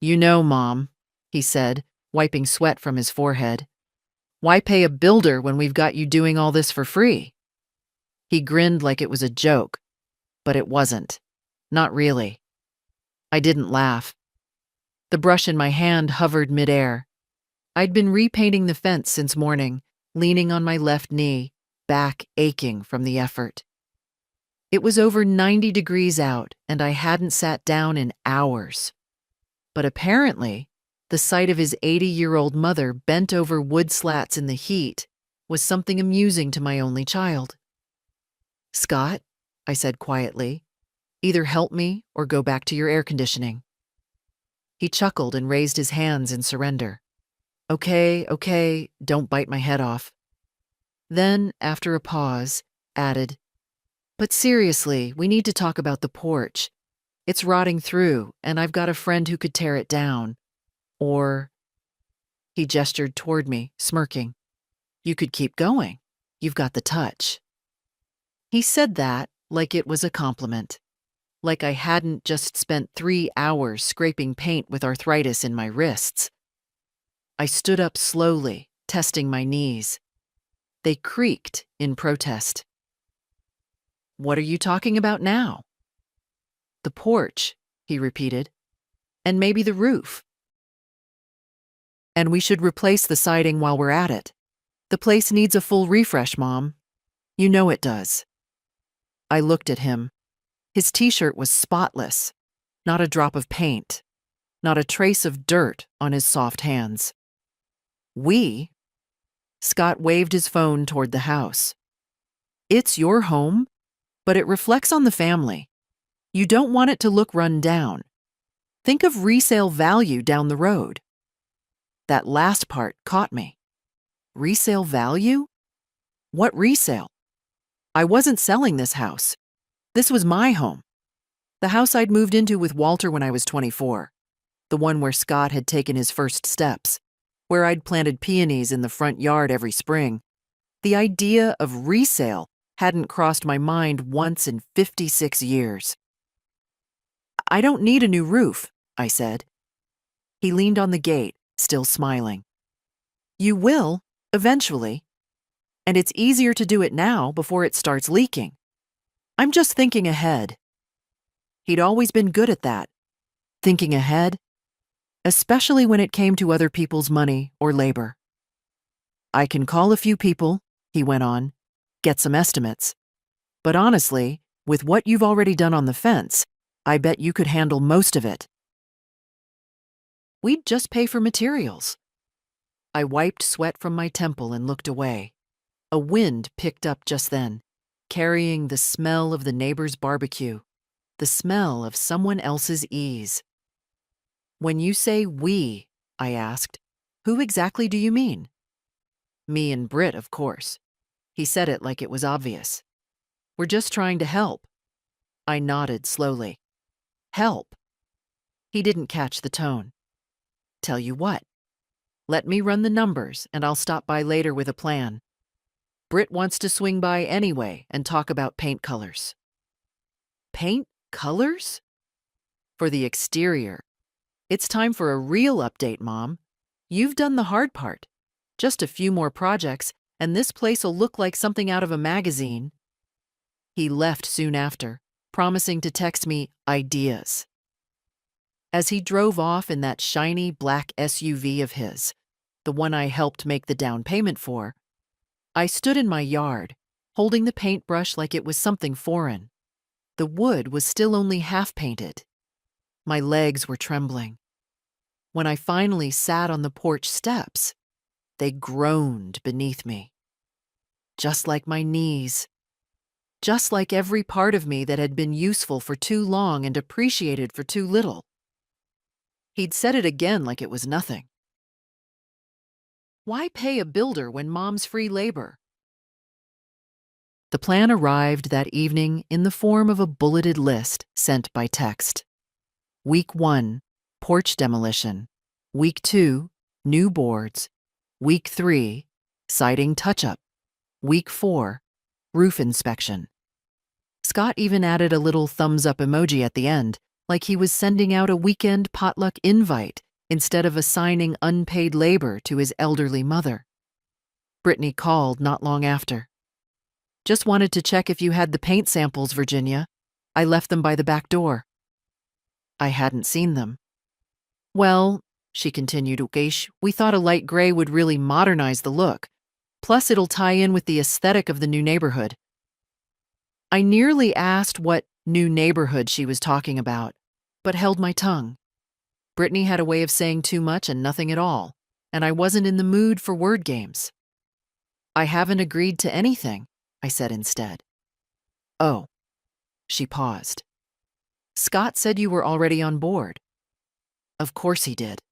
You know, Mom, he said, wiping sweat from his forehead. Why pay a builder when we've got you doing all this for free? He grinned like it was a joke, but it wasn't. Not really. I didn't laugh. The brush in my hand hovered midair. I'd been repainting the fence since morning, leaning on my left knee, back aching from the effort. It was over 90 degrees out, and I hadn't sat down in hours. But apparently, the sight of his 80-year-old mother bent over wood slats in the heat was something amusing to my only child. Scott, I said quietly, either help me or go back to your air conditioning. He chuckled and raised his hands in surrender. Okay, don't bite my head off. Then, after a pause, added, but seriously, we need to talk about the porch. It's rotting through, and I've got a friend who could tear it down. Or, he gestured toward me, smirking, you could keep going. You've got the touch. He said that like it was a compliment, like I hadn't just spent 3 hours scraping paint with arthritis in my wrists. I stood up slowly, testing my knees. They creaked in protest. What are you talking about now? The porch, he repeated, and maybe the roof. And we should replace the siding while we're at it. The place needs a full refresh, Mom. You know it does. I looked at him. His t-shirt was spotless, not a drop of paint, not a trace of dirt on his soft hands. We? Scott waved his phone toward the house. It's your home, but it reflects on the family. You don't want it to look run down. Think of resale value down the road. That last part caught me. Resale value? What resale? I wasn't selling this house. This was my home. The house I'd moved into with Walter when I was 24. The one where Scott had taken his first steps, where I'd planted peonies in the front yard every spring. The idea of resale hadn't crossed my mind once in 56 years. I don't need a new roof, I said. He leaned on the gate, still smiling. You will, eventually. And it's easier to do it now before it starts leaking. I'm just thinking ahead. He'd always been good at that, thinking ahead, especially when it came to other people's money or labor. I can call a few people, he went on, get some estimates. But honestly, with what you've already done on the fence, I bet you could handle most of it. We'd just pay for materials. I wiped sweat from my temple and looked away. A wind picked up just then, carrying the smell of the neighbor's barbecue, the smell of someone else's ease. When you say we, I asked, who exactly do you mean? Me and Britt, of course. He said it like it was obvious. We're just trying to help. I nodded slowly. Help. He didn't catch the tone. Tell you what. Let me run the numbers and I'll stop by later with a plan. Britt wants to swing by anyway and talk about paint colors. Paint colors? For the exterior. It's time for a real update, Mom. You've done the hard part. Just a few more projects, and this place'll look like something out of a magazine. He left soon after, promising to text me ideas. As he drove off in that shiny black SUV of his, the one I helped make the down payment for, I stood in my yard, holding the paintbrush like it was something foreign. The wood was still only half painted. My legs were trembling. When I finally sat on the porch steps, they groaned beneath me. Just like my knees. Just like every part of me that had been useful for too long and appreciated for too little. He'd said it again like it was nothing. Why pay a builder when Mom's free labor? The plan arrived that evening in the form of a bulleted list sent by text. Week 1, porch demolition. Week 2, new boards. Week 3, siding touch-up. Week 4, roof inspection. Scott even added a little thumbs-up emoji at the end, like he was sending out a weekend potluck invite instead of assigning unpaid labor to his elderly mother. Brittany called not long after. "Just wanted to check if you had the paint samples, Virginia. I left them by the back door." I hadn't seen them. "Well," she continued, "we thought a light gray would really modernize the look. Plus, it'll tie in with the aesthetic of the new neighborhood." I nearly asked what new neighborhood she was talking about, but held my tongue. Brittany had a way of saying too much and nothing at all, and I wasn't in the mood for word games. "I haven't agreed to anything," I said instead. "Oh." She paused. "Scott said you were already on board." "Of course he did."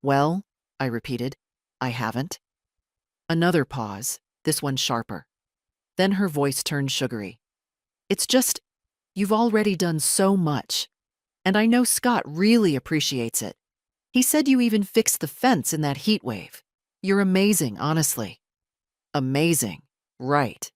"Well," I repeated, "I haven't." Another pause, this one sharper. Then her voice turned sugary. "It's just, you've already done so much. And I know Scott really appreciates it. He said you even fixed the fence in that heat wave. You're amazing, honestly." Amazing, right.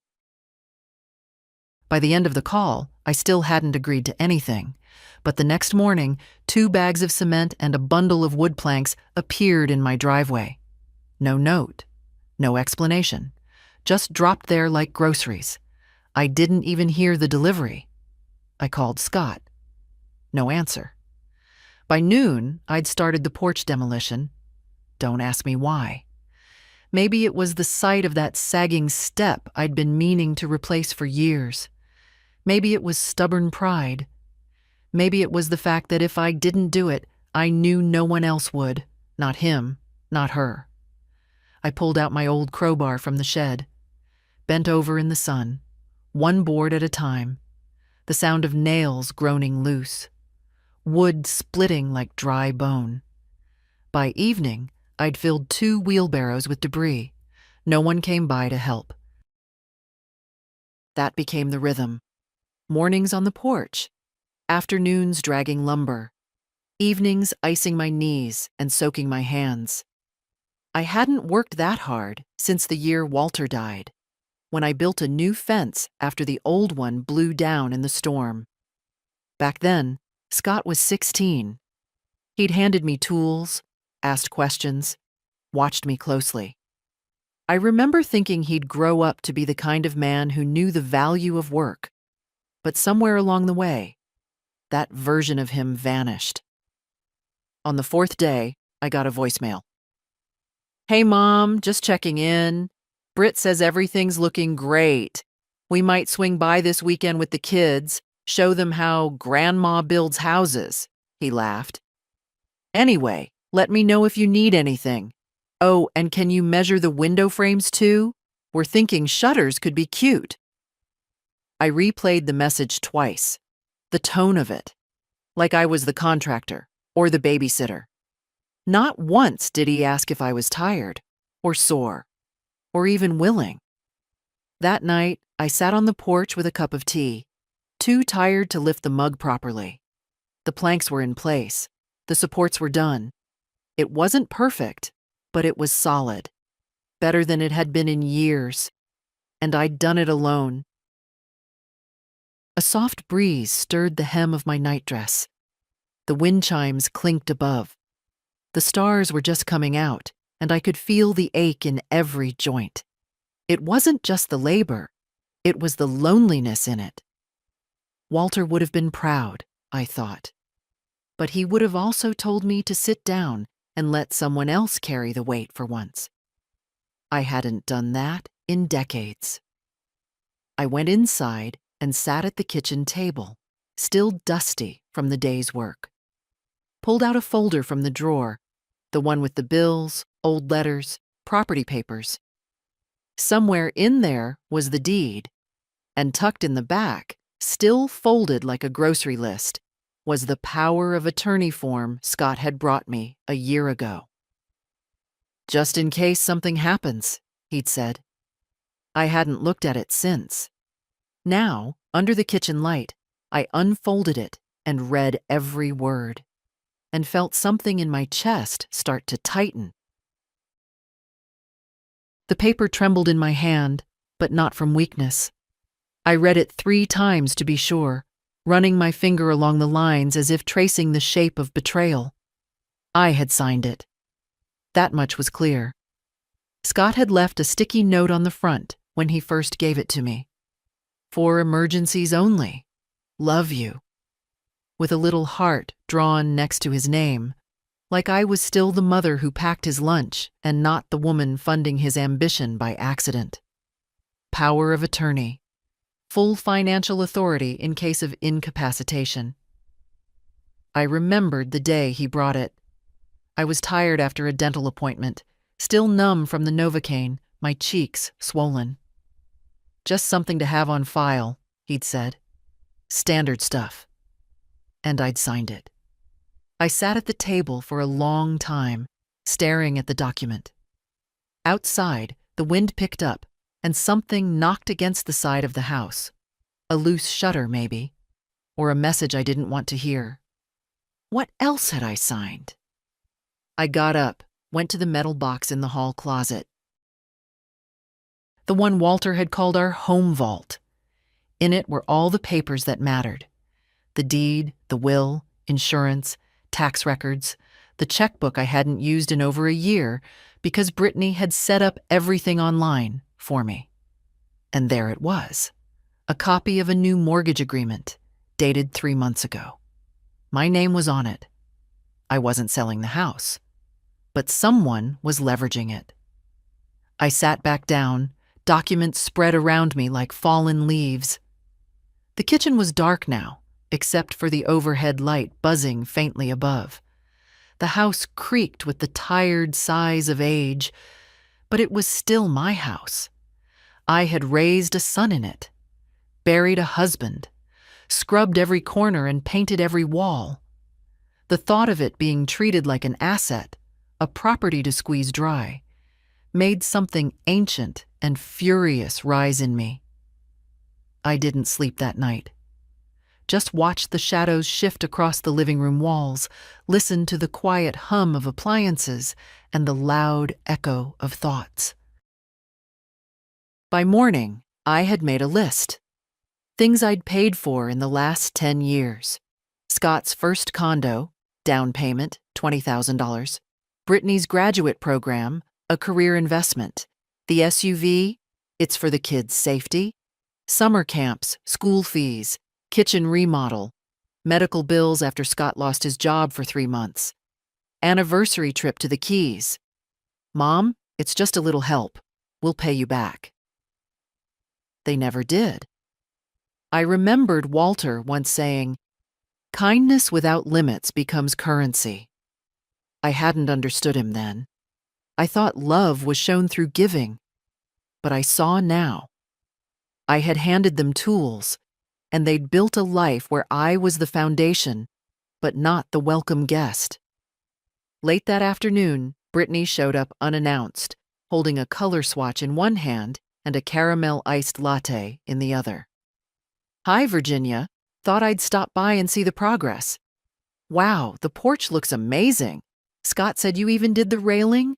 By the end of the call, I still hadn't agreed to anything. But the next morning, 2 bags of cement and a bundle of wood planks appeared in my driveway. No note, no explanation, just dropped there like groceries. I didn't even hear the delivery. I called Scott. No answer. By noon, I'd started the porch demolition. Don't ask me why. Maybe it was the sight of that sagging step I'd been meaning to replace for years. Maybe it was stubborn pride. Maybe it was the fact that if I didn't do it, I knew no one else would. Not him, not her. I pulled out my old crowbar from the shed, bent over in the sun, one board at a time, the sound of nails groaning loose, wood splitting like dry bone. By evening, I'd filled 2 wheelbarrows with debris. No one came by to help. That became the rhythm. Mornings on the porch, afternoons dragging lumber, evenings icing my knees and soaking my hands. I hadn't worked that hard since the year Walter died, when I built a new fence after the old one blew down in the storm. Back then, Scott was 16. He'd handed me tools, asked questions, watched me closely. I remember thinking he'd grow up to be the kind of man who knew the value of work. But somewhere along the way, that version of him vanished. On the 4th day, I got a voicemail. "Hey, Mom, just checking in. Britt says everything's looking great. We might swing by this weekend with the kids, show them how Grandma builds houses." He laughed. "Anyway, let me know if you need anything. Oh, and can you measure the window frames too? We're thinking shutters could be cute." I replayed the message twice. The tone of it, like I was the contractor or the babysitter. Not once did he ask if I was tired, or sore, or even willing. That night, I sat on the porch with a cup of tea, too tired to lift the mug properly. The planks were in place. The supports were done. It wasn't perfect, but it was solid. Better than it had been in years. And I'd done it alone. A soft breeze stirred the hem of my nightdress. The wind chimes clinked above. The stars were just coming out, and I could feel the ache in every joint. It wasn't just the labor, it was the loneliness in it. Walter would have been proud, I thought. But he would have also told me to sit down and let someone else carry the weight for once. I hadn't done that in decades. I went inside and sat at the kitchen table, still dusty from the day's work. Pulled out a folder from the drawer, the one with the bills, old letters, property papers. Somewhere in there was the deed, and tucked in the back, still folded like a grocery list, was the power of attorney form Scott had brought me a year ago. "Just in case something happens," he'd said. I hadn't looked at it since. Now, under the kitchen light, I unfolded it and read every word, and felt something in my chest start to tighten. The paper trembled in my hand, but not from weakness. I read it 3 times to be sure, running my finger along the lines as if tracing the shape of betrayal. I had signed it. That much was clear. Scott had left a sticky note on the front when he first gave it to me. For emergencies only. Love you. With a little heart drawn next to his name, like I was still the mother who packed his lunch and not the woman funding his ambition by accident. Power of attorney. Full financial authority in case of incapacitation. I remembered the day he brought it. I was tired after a dental appointment, still numb from the Novocaine, my cheeks swollen. Just something to have on file, he'd said. Standard stuff. And I'd signed it. I sat at the table for a long time, staring at the document. Outside, the wind picked up, and something knocked against the side of the house. A loose shutter, maybe, or a message I didn't want to hear. What else had I signed? I got up, went to the metal box in the hall closet. The one Walter had called our home vault. In it were all the papers that mattered. The deed, the will, insurance, tax records, the checkbook I hadn't used in over a year because Brittany had set up everything online for me. And there it was, a copy of a new mortgage agreement, dated 3 months ago. My name was on it. I wasn't selling the house, but someone was leveraging it. I sat back down, documents spread around me like fallen leaves. The kitchen was dark now, except for the overhead light buzzing faintly above. The house creaked with the tired sighs of age, but it was still my house. I had raised a son in it, buried a husband, scrubbed every corner and painted every wall. The thought of it being treated like an asset, a property to squeeze dry, made something ancient and furious rise in me. I didn't sleep that night. Just watched the shadows shift across the living room walls, listened to the quiet hum of appliances and the loud echo of thoughts. By morning, I had made a list. Things I'd paid for in the last 10 years. Scott's first condo, down payment, $20,000. Brittany's graduate program, a career investment. The SUV, it's for the kids' safety. Summer camps, school fees, kitchen remodel, medical bills after Scott lost his job for 3 months. Anniversary trip to the Keys. Mom, it's just a little help. We'll pay you back. They never did. I remembered Walter once saying, kindness without limits becomes currency. I hadn't understood him then. I thought love was shown through giving, but I saw now. I had handed them tools, and they'd built a life where I was the foundation, but not the welcome guest. Late that afternoon, Brittany showed up unannounced, holding a color swatch in one hand and a caramel iced latte in the other. Hi, Virginia. Thought I'd stop by and see the progress. Wow, the porch looks amazing. Scott said you even did the railing?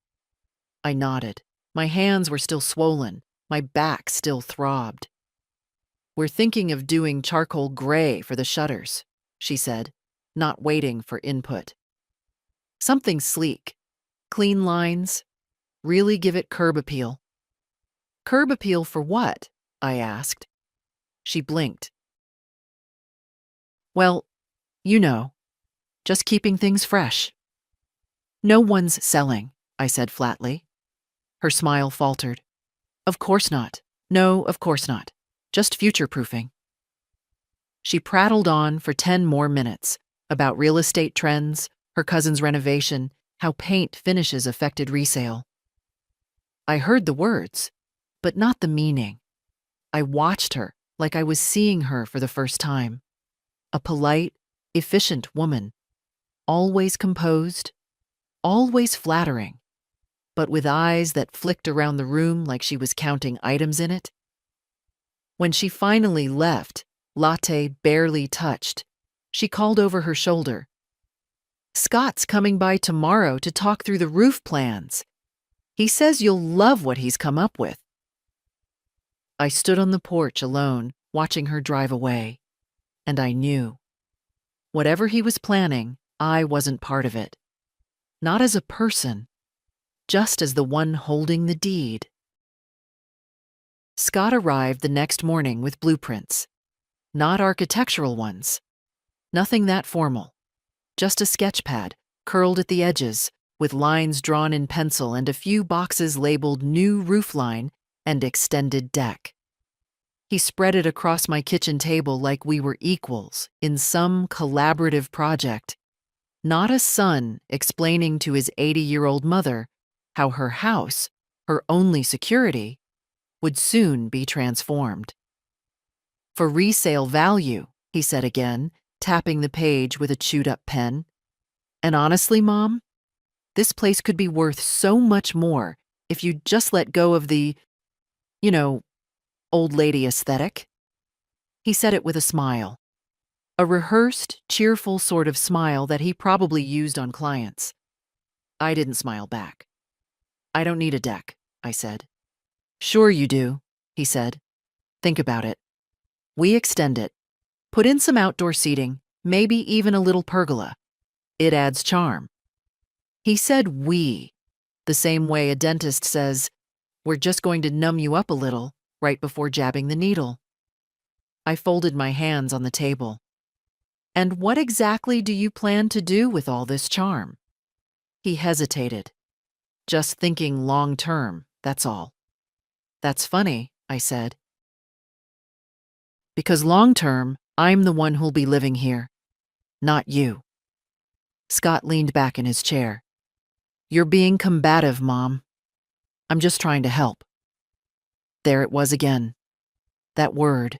I nodded. My hands were still swollen. My back still throbbed. We're thinking of doing charcoal gray for the shutters, she said, not waiting for input. Something sleek, clean lines, really give it curb appeal. Curb appeal for what? I asked. She blinked. Well, you know, just keeping things fresh. No one's selling, I said flatly. Her smile faltered. Of course not. No, of course not. Just future-proofing. She prattled on for 10 more minutes about real estate trends, her cousin's renovation, how paint finishes affected resale. I heard the words, but not the meaning. I watched her like I was seeing her for the first time. A polite, efficient woman, always composed, always flattering, but with eyes that flicked around the room like she was counting items in it. When she finally left, latte barely touched, she called over her shoulder. Scott's coming by tomorrow to talk through the roof plans. He says you'll love what he's come up with. I stood on the porch alone, watching her drive away. And I knew. Whatever he was planning, I wasn't part of it. Not as a person, just as the one holding the deed. Scott arrived the next morning with blueprints. Not architectural ones. Nothing that formal. Just a sketch pad, curled at the edges, with lines drawn in pencil and a few boxes labeled New Roofline and Extended Deck. He spread it across my kitchen table like we were equals in some collaborative project. Not a son explaining to his 80-year-old mother how her house, her only security, would soon be transformed. For resale value, he said again, tapping the page with a chewed-up pen. And honestly, Mom, this place could be worth so much more if you just let go of the, old lady aesthetic. He said it with a smile. A rehearsed, cheerful sort of smile that he probably used on clients. I didn't smile back. I don't need a deck, I said. Sure you do, he said. Think about it. We extend it. Put in some outdoor seating, maybe even a little pergola. It adds charm. He said we, the same way a dentist says, we're just going to numb you up a little right before jabbing the needle. I folded my hands on the table. And what exactly do you plan to do with all this charm? He hesitated. Just thinking long term, that's all. That's funny, I said. Because long term, I'm the one who'll be living here, not you. Scott leaned back in his chair. You're being combative, Mom. I'm just trying to help. There it was again. That word.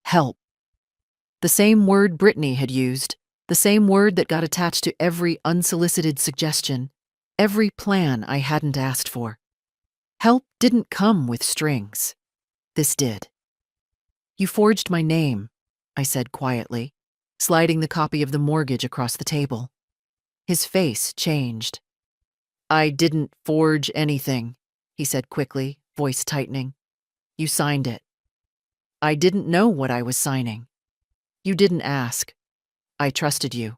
Help. The same word Brittany had used, the same word that got attached to every unsolicited suggestion, every plan I hadn't asked for. Help didn't come with strings. This did. You forged my name, I said quietly, sliding the copy of the mortgage across the table. His face changed. I didn't forge anything, he said quickly, voice tightening. You signed it. I didn't know what I was signing. You didn't ask. I trusted you.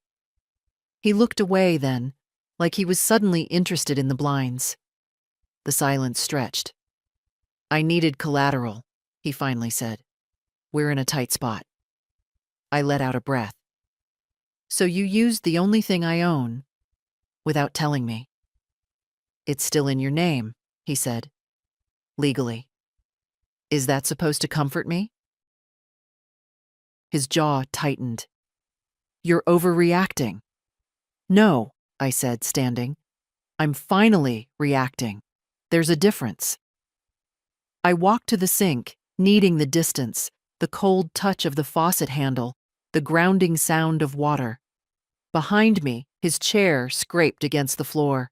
He looked away then, like he was suddenly interested in the blinds. The silence stretched. I needed collateral, he finally said. We're in a tight spot. I let out a breath. So you used the only thing I own, without telling me. It's still in your name, he said. Legally. Is that supposed to comfort me? His jaw tightened. You're overreacting. No, I said, standing. I'm finally reacting. There's a difference. I walked to the sink, needing the distance, the cold touch of the faucet handle, the grounding sound of water. Behind me, his chair scraped against the floor.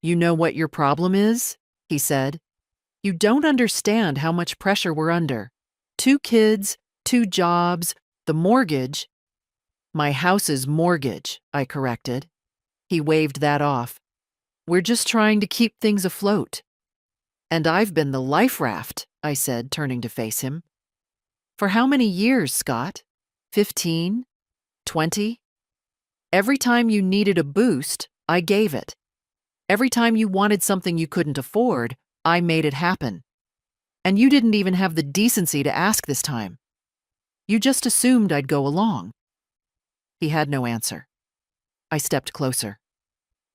You know what your problem is? He said. You don't understand how much pressure we're under. 2 kids, 2 jobs, the mortgage. My house's mortgage, I corrected. He waved that off. We're just trying to keep things afloat. And I've been the life raft, I said, turning to face him. For how many years, Scott? 15? 20? Every time you needed a boost, I gave it. Every time you wanted something you couldn't afford, I made it happen. And you didn't even have the decency to ask this time. You just assumed I'd go along. He had no answer. I stepped closer.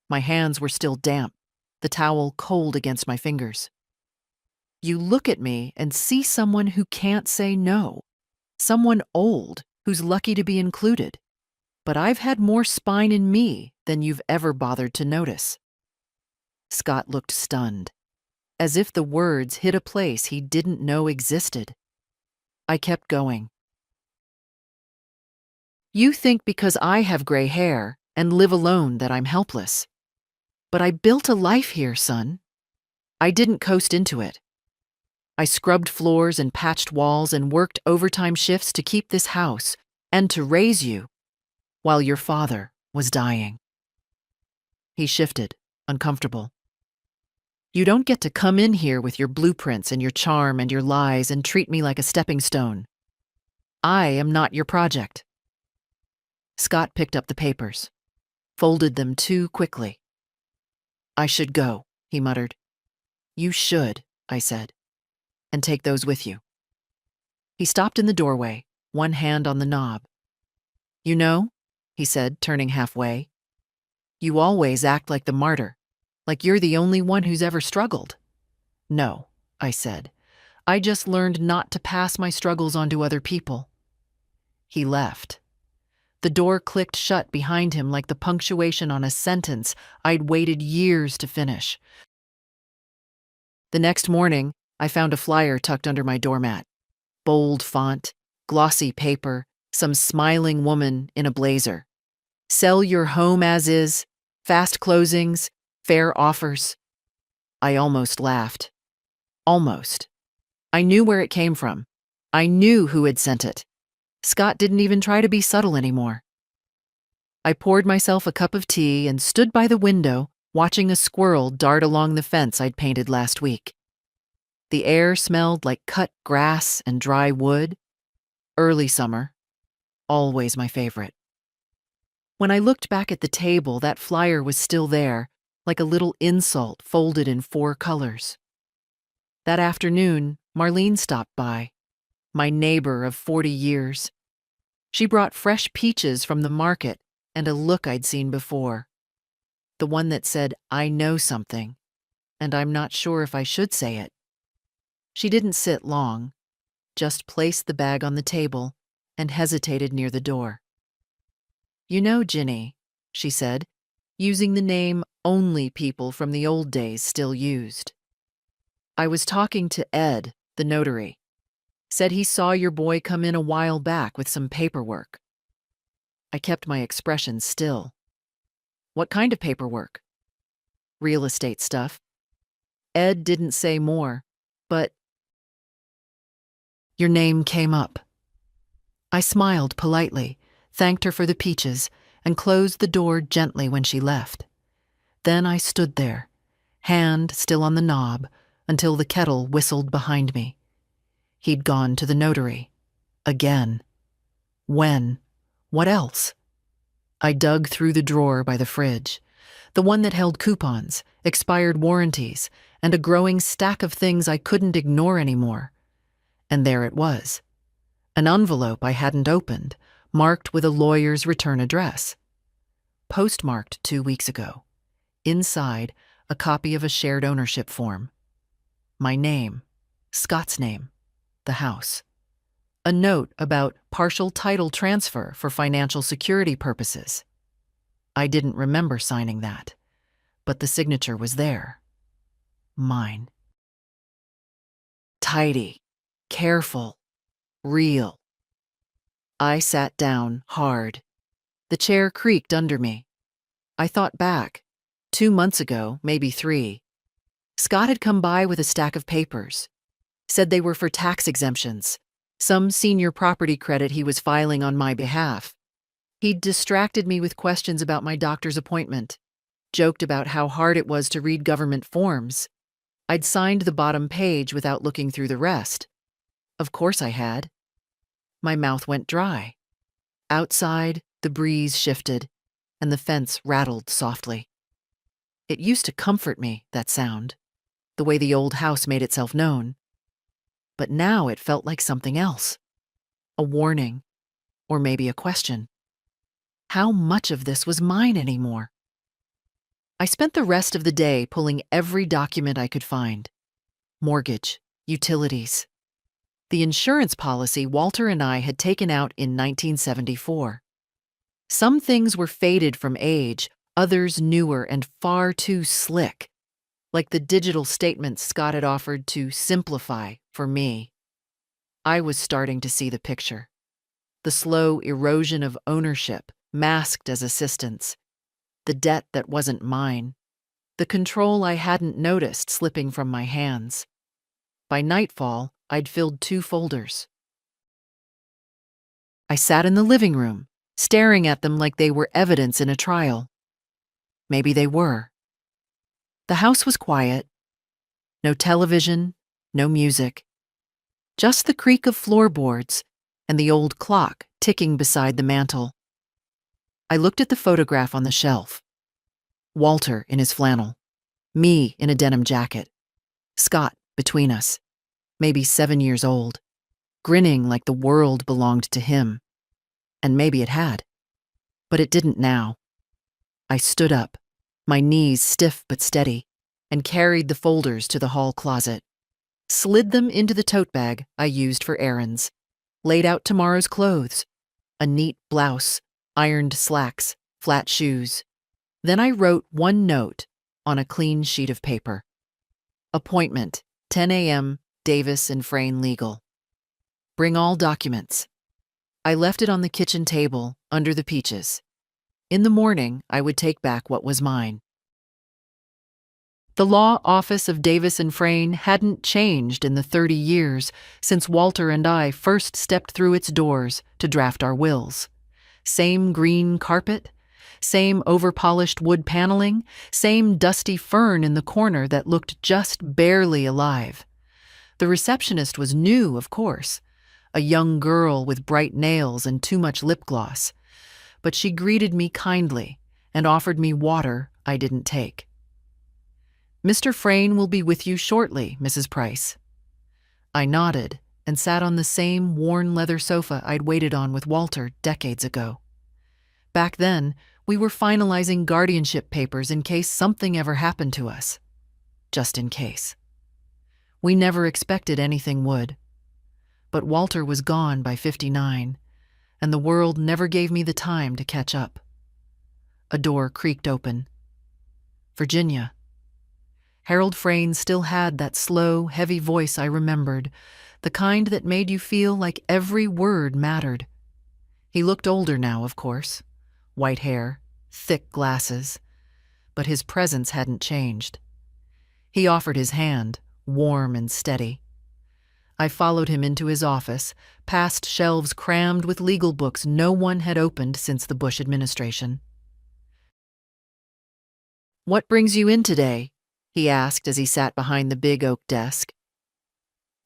My hands were still damp, the towel cold against my fingers. You look at me and see someone who can't say no, someone old who's lucky to be included. But I've had more spine in me than you've ever bothered to notice. Scott looked stunned, as if the words hit a place he didn't know existed. I kept going. You think because I have gray hair and live alone that I'm helpless. But I built a life here, son. I didn't coast into it. I scrubbed floors and patched walls and worked overtime shifts to keep this house and to raise you while your father was dying. He shifted, uncomfortable. You don't get to come in here with your blueprints and your charm and your lies and treat me like a stepping stone. I am not your project. Scott picked up the papers, folded them too quickly. I should go, he muttered. You should, I said, and take those with you. He stopped in the doorway, one hand on the knob. You know, he said, turning halfway, you always act like the martyr, like you're the only one who's ever struggled. No, I said. I just learned not to pass my struggles on to other people. He left. The door clicked shut behind him like the punctuation on a sentence I'd waited years to finish. The next morning, I found a flyer tucked under my doormat. Bold font, glossy paper, some smiling woman in a blazer. Sell your home as is, fast closings, fair offers. I almost laughed. Almost. I knew where it came from. I knew who had sent it. Scott didn't even try to be subtle anymore. I poured myself a cup of tea and stood by the window, watching a squirrel dart along the fence I'd painted last week. The air smelled like cut grass and dry wood. Early summer. Always my favorite. When I looked back at the table, that flyer was still there, like a little insult folded in 4 colors. That afternoon, Marlene stopped by, my neighbor of 40 years. She brought fresh peaches from the market and a look I'd seen before. The one that said, I know something, and I'm not sure if I should say it. She didn't sit long, just placed the bag on the table and hesitated near the door. You know, Ginny, she said, using the name only people from the old days still used. I was talking to Ed, the notary. Said he saw your boy come in a while back with some paperwork. I kept my expression still. What kind of paperwork? Real estate stuff. Ed didn't say more, but your name came up. I smiled politely, thanked her for the peaches, and closed the door gently when she left. Then I stood there, hand still on the knob, until the kettle whistled behind me. He'd gone to the notary. Again. When? What else? I dug through the drawer by the fridge, the one that held coupons, expired warranties, and a growing stack of things I couldn't ignore anymore. And there it was. An envelope I hadn't opened, marked with a lawyer's return address. Postmarked 2 weeks ago. Inside, a copy of a shared ownership form. My name, Scott's name, the house. A note about partial title transfer for financial security purposes. I didn't remember signing that, but the signature was there. Mine. Tidy, careful, real. I sat down hard. The chair creaked under me. I thought back. 2 months ago, maybe 3. Scott had come by with a stack of papers. Said they were for tax exemptions, some senior property credit he was filing on my behalf. He'd distracted me with questions about my doctor's appointment, joked about how hard it was to read government forms. I'd signed the bottom page without looking through the rest. Of course I had. My mouth went dry. Outside, the breeze shifted, and the fence rattled softly. It used to comfort me, that sound, the way the old house made itself known. But now it felt like something else. A warning, or maybe a question. How much of this was mine anymore? I spent the rest of the day pulling every document I could find. Mortgage, utilities. The insurance policy Walter and I had taken out in 1974. Some things were faded from age, others newer and far too slick, like the digital statements Scott had offered to simplify for me. I was starting to see the picture. The slow erosion of ownership masked as assistance, the debt that wasn't mine, the control I hadn't noticed slipping from my hands. By nightfall, I'd filled 2 folders. I sat in the living room, staring at them like they were evidence in a trial. Maybe they were. The house was quiet. No television, no music. Just the creak of floorboards and the old clock ticking beside the mantel. I looked at the photograph on the shelf. Walter in his flannel, me in a denim jacket, Scott between us, maybe 7 years old, grinning like the world belonged to him. And maybe it had. But it didn't now. I stood up, my knees stiff but steady, and carried the folders to the hall closet, slid them into the tote bag I used for errands, laid out tomorrow's clothes, a neat blouse, ironed slacks, flat shoes. Then I wrote one note on a clean sheet of paper. Appointment, 10 a.m., Davis and Frayne Legal. Bring all documents. I left it on the kitchen table, under the peaches. In the morning, I would take back what was mine. The law office of Davis and Frayne hadn't changed in the 30 years since Walter and I first stepped through its doors to draft our wills. Same green carpet, same over-polished wood paneling, same dusty fern in the corner that looked just barely alive. The receptionist was new, of course, a young girl with bright nails and too much lip gloss, but she greeted me kindly and offered me water I didn't take. "Mr. Frayne will be with you shortly, Mrs. Price." I nodded and sat on the same worn leather sofa I'd waited on with Walter decades ago. Back then, we were finalizing guardianship papers in case something ever happened to us. Just in case. We never expected anything would. But Walter was gone by 59, and the world never gave me the time to catch up. A door creaked open. Virginia. Harold Frayne still had that slow, heavy voice I remembered, the kind that made you feel like every word mattered. He looked older now, of course. White hair, thick glasses. But his presence hadn't changed. He offered his hand, warm and steady. I followed him into his office, past shelves crammed with legal books no one had opened since the Bush administration. "What brings you in today?" he asked as he sat behind the big oak desk.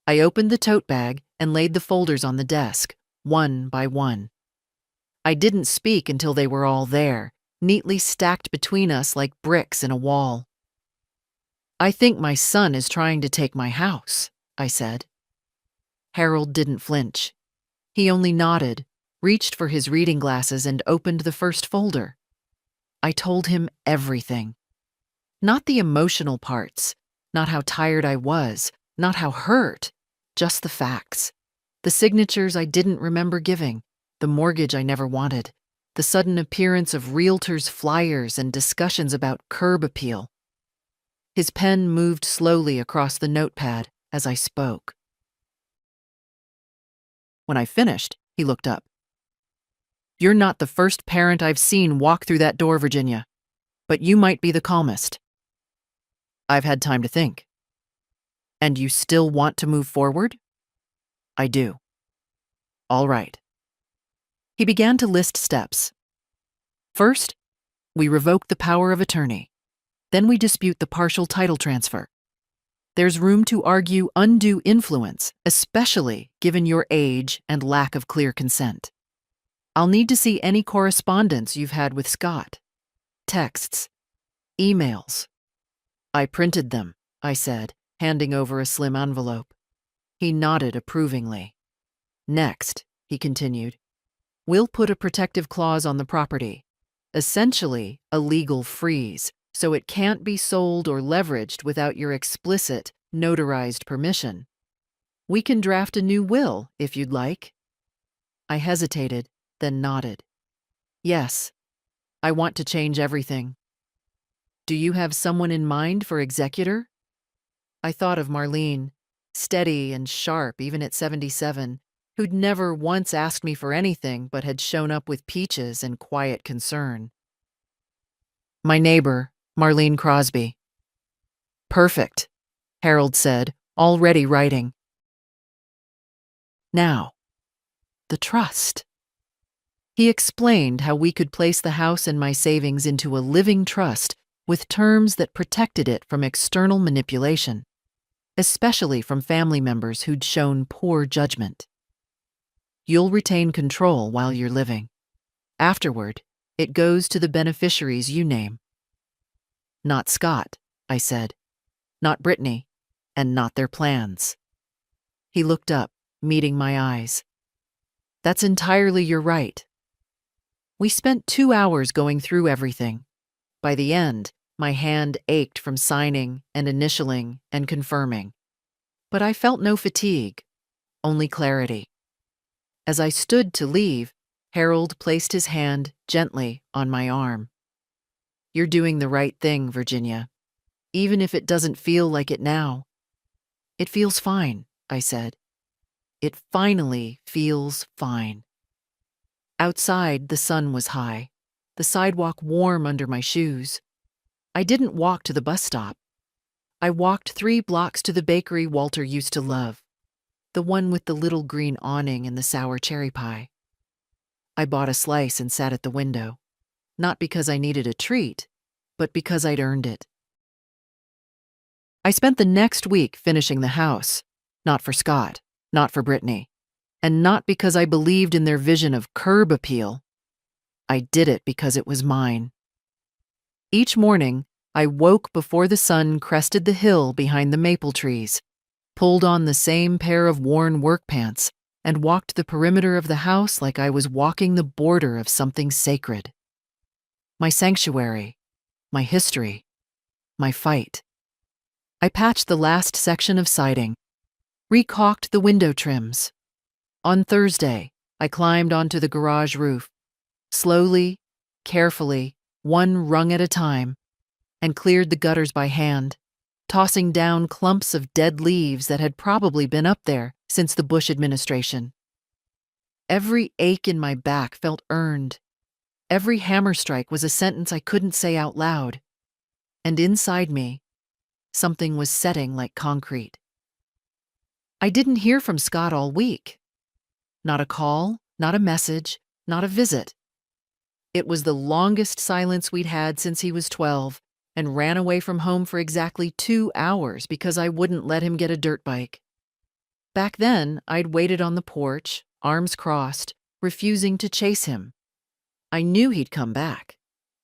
I opened the tote bag and laid the folders on the desk, one by one. I didn't speak until they were all there, neatly stacked between us like bricks in a wall. "I think my son is trying to take my house," I said. Harold didn't flinch. He only nodded, reached for his reading glasses, and opened the first folder. I told him everything. Not the emotional parts, not how tired I was, not how hurt, just the facts. The signatures I didn't remember giving, the mortgage I never wanted, the sudden appearance of realtors' flyers and discussions about curb appeal. His pen moved slowly across the notepad as I spoke. When I finished, he looked up. "You're not the first parent I've seen walk through that door, Virginia, but you might be the calmest." I've had time to think. "And you still want to move forward?" "I do." "All right." He began to list steps. First, we revoke the power of attorney. Then we dispute the partial title transfer. There's room to argue undue influence, especially given your age and lack of clear consent. I'll need to see any correspondence you've had with Scott. Texts. Emails. "I printed them," I said, handing over a slim envelope. He nodded approvingly. "Next," he continued, "we'll put a protective clause on the property, essentially a legal freeze, so it can't be sold or leveraged without your explicit, notarized permission. We can draft a new will, if you'd like." I hesitated, then nodded. "Yes, I want to change everything." "Do you have someone in mind for executor?" I thought of Marlene, steady and sharp even at 77, who'd never once asked me for anything but had shown up with peaches and quiet concern. "My neighbor, Marlene Crosby." "Perfect," Harold said, already writing. Now, the trust. He explained how we could place the house and my savings into a living trust with terms that protected it from external manipulation, especially from family members who'd shown poor judgment. You'll retain control while you're living. Afterward, it goes to the beneficiaries you name. Not Scott, I said. Not Brittany, and not their plans. He looked up, meeting my eyes. That's entirely your right. We spent 2 hours going through everything. By the end, my hand ached from signing and initialing and confirming. But I felt no fatigue, only clarity. As I stood to leave, Harold placed his hand gently on my arm. You're doing the right thing, Virginia, even if it doesn't feel like it now. It feels fine, I said. It finally feels fine. Outside, the sun was high, the sidewalk warm under my shoes. I didn't walk to the bus stop. I walked 3 blocks to the bakery Walter used to love, the one with the little green awning and the sour cherry pie. I bought a slice and sat at the window, not because I needed a treat, but because I'd earned it. I spent the next week finishing the house, not for Scott, not for Brittany, and not because I believed in their vision of curb appeal. I did it because it was mine. Each morning, I woke before the sun crested the hill behind the maple trees, pulled on the same pair of worn work pants, and walked the perimeter of the house like I was walking the border of something sacred. My sanctuary, my history, my fight. I patched the last section of siding, recaulked the window trims. On Thursday, I climbed onto the garage roof, slowly, carefully, one rung at a time, and cleared the gutters by hand, tossing down clumps of dead leaves that had probably been up there since the Bush administration. Every ache in my back felt earned. Every hammer strike was a sentence I couldn't say out loud. And inside me, something was setting like concrete. I didn't hear from Scott all week. Not a call, not a message, not a visit. It was the longest silence we'd had since he was 12, and ran away from home for exactly 2 hours because I wouldn't let him get a dirt bike. Back then, I'd waited on the porch, arms crossed, refusing to chase him. I knew he'd come back,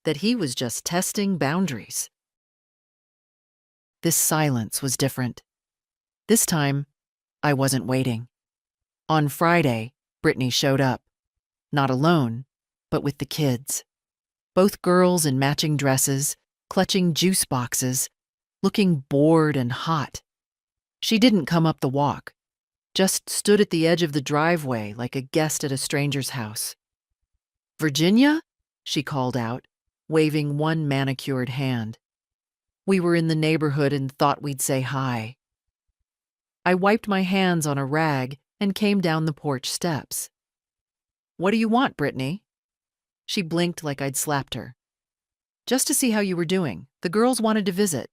that he was just testing boundaries. This silence was different. This time, I wasn't waiting. On Friday, Brittany showed up, not alone, but with the kids. Both girls in matching dresses, clutching juice boxes, looking bored and hot. She didn't come up the walk, just stood at the edge of the driveway like a guest at a stranger's house. "Virginia?" she called out, waving one manicured hand. We were in the neighborhood and thought we'd say hi. I wiped my hands on a rag and came down the porch steps. "What do you want, Brittany?" She blinked like I'd slapped her. "Just to see how you were doing. The girls wanted to visit."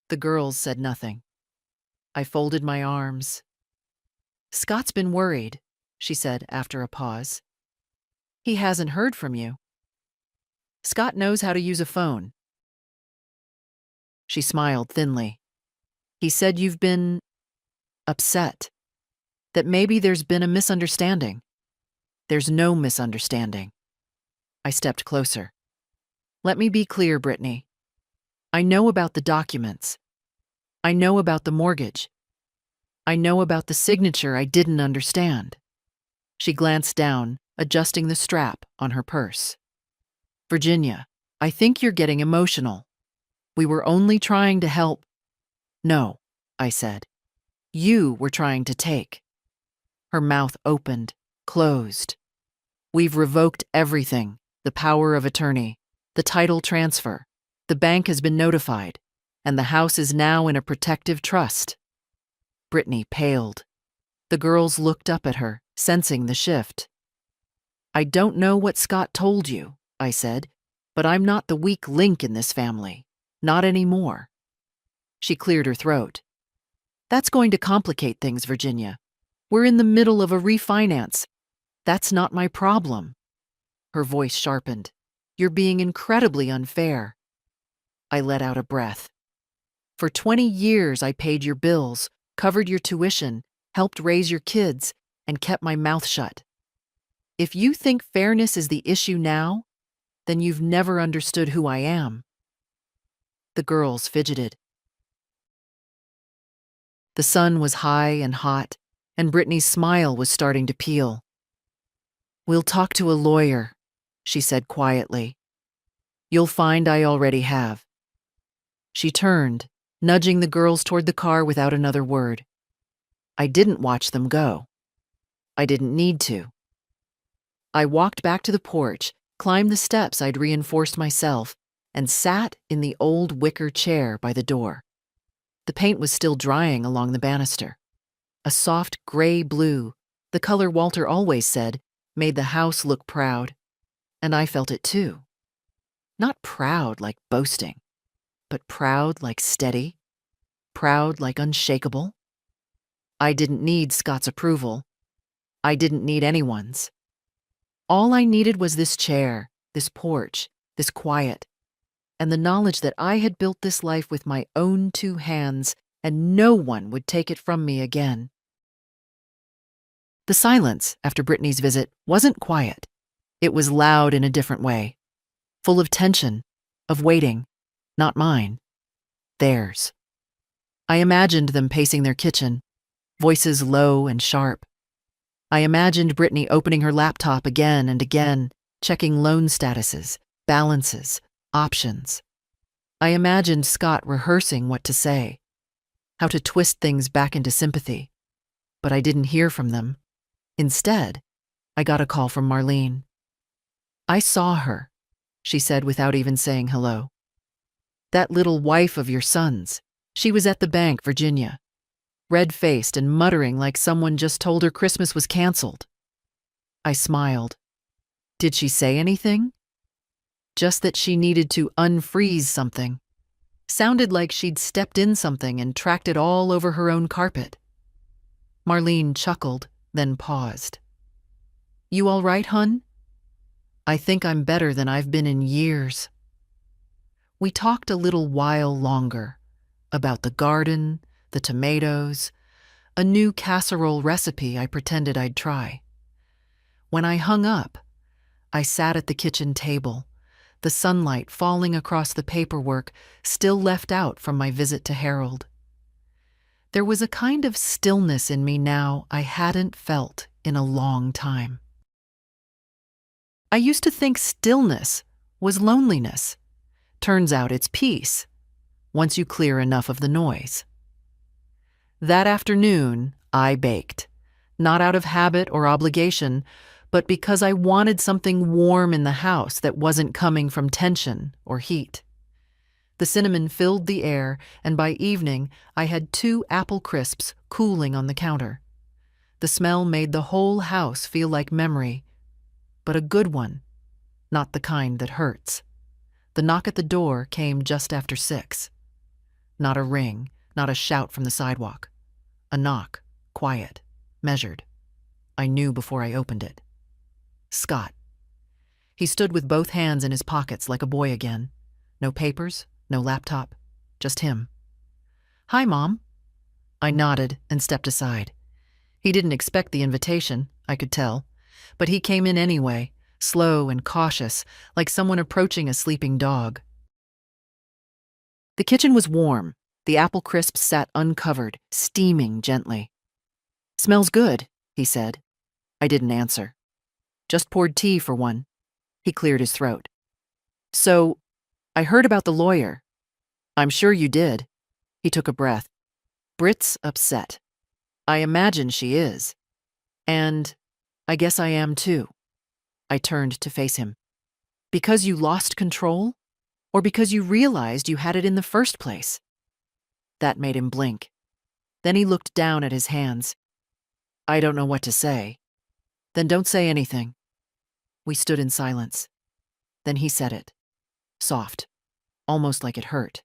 The girls said nothing. I folded my arms. "Scott's been worried," she said after a pause. "He hasn't heard from you." "Scott knows how to use a phone." She smiled thinly. "He said you've been upset. That maybe there's been a misunderstanding." "There's no misunderstanding." I stepped closer. "Let me be clear, Brittany. I know about the documents. I know about the mortgage. I know about the signature I didn't understand." She glanced down, adjusting the strap on her purse. "Virginia, I think you're getting emotional. We were only trying to help." "No," I said. "You were trying to take." Her mouth opened, closed. "We've revoked everything, the power of attorney, the title transfer. The bank has been notified, and the house is now in a protective trust." Brittany paled. The girls looked up at her, sensing the shift. "I don't know what Scott told you," I said, "but I'm not the weak link in this family. Not anymore." She cleared her throat. "That's going to complicate things, Virginia. We're in the middle of a refinance. That's not my problem." Her voice sharpened. "You're being incredibly unfair." I let out a breath. "For 20 years I paid your bills, covered your tuition, helped raise your kids, and kept my mouth shut. If you think fairness is the issue now, then you've never understood who I am. The girls fidgeted. The sun was high and hot, and Brittany's smile was starting to peel. "We'll talk to a lawyer," she said quietly. "You'll find I already have." She turned, nudging the girls toward the car without another word. I didn't watch them go. I didn't need to. I walked back to the porch, climbed the steps I'd reinforced myself, and sat in the old wicker chair by the door. The paint was still drying along the banister. A soft gray-blue, the color Walter always said, made the house look proud. And I felt it too. Not proud like boasting, but proud like steady, proud like unshakable. I didn't need Scott's approval. I didn't need anyone's. All I needed was this chair, this porch, this quiet, and the knowledge that I had built this life with my own 2 hands and no one would take it from me again. The silence after Brittany's visit wasn't quiet. It was loud in a different way, full of tension, of waiting, not mine, theirs. I imagined them pacing their kitchen, voices low and sharp. I imagined Brittany opening her laptop again and again, checking loan statuses, balances, options. I imagined Scott rehearsing what to say, how to twist things back into sympathy. But I didn't hear from them. Instead, I got a call from Marlene. "I saw her," she said without even saying hello. "That little wife of your son's. She was at the bank, Virginia. Red-faced and muttering like someone just told her Christmas was canceled." I smiled. Did she say anything? Just that she needed to unfreeze something. Sounded like she'd stepped in something and tracked it all over her own carpet. Marlene chuckled, then paused. "You all right, hun?" "I think I'm better than I've been in years." We talked a little while longer about the garden, the tomatoes, a new casserole recipe I pretended I'd try. When I hung up, I sat at the kitchen table, the sunlight falling across the paperwork still left out from my visit to Harold. There was a kind of stillness in me now I hadn't felt in a long time. I used to think stillness was loneliness. Turns out it's peace, once you clear enough of the noise. That afternoon, I baked, not out of habit or obligation, but because I wanted something warm in the house that wasn't coming from tension or heat. The cinnamon filled the air, and by evening, I had 2 apple crisps cooling on the counter. The smell made the whole house feel like memory, but a good one, not the kind that hurts. The knock at the door came just after 6. Not a ring, not a shout from the sidewalk. A knock, quiet, measured. I knew before I opened it. Scott. He stood with both hands in his pockets like a boy again. No papers, no laptop, just him. "Hi, Mom." I nodded and stepped aside. He didn't expect the invitation, I could tell, but he came in anyway, slow and cautious, like someone approaching a sleeping dog. The kitchen was warm. The apple crisps sat uncovered, steaming gently. "Smells good," he said. I didn't answer. "Just poured tea for one." He cleared his throat. "So, I heard about the lawyer." "I'm sure you did." He took a breath. "Brit's upset. I imagine she is. And I guess I am too." I turned to face him. "Because you lost control? Or because you realized you had it in the first place?" That made him blink. Then he looked down at his hands. "I don't know what to say." "Then don't say anything." We stood in silence. Then he said it. Soft, almost like it hurt.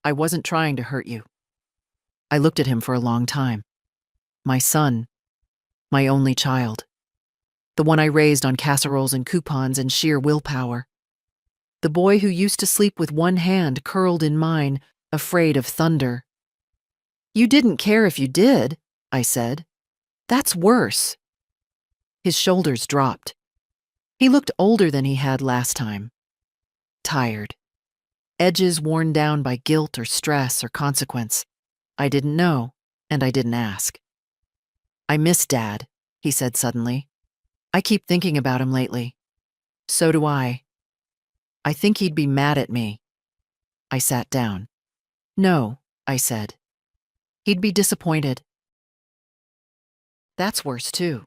"I wasn't trying to hurt you." I looked at him for a long time. My son, my only child. The one I raised on casseroles and coupons and sheer willpower. The boy who used to sleep with one hand curled in mine, afraid of thunder. "You didn't care if you did," I said. "That's worse. His shoulders dropped. He looked older than he had last time. Tired. Edges worn down by guilt or stress or consequence. I didn't know, and I didn't ask. "I miss Dad," he said suddenly. "I keep thinking about him lately." "So do I." "I think he'd be mad at me." I sat down. "No," I said. "He'd be disappointed." "That's worse, too."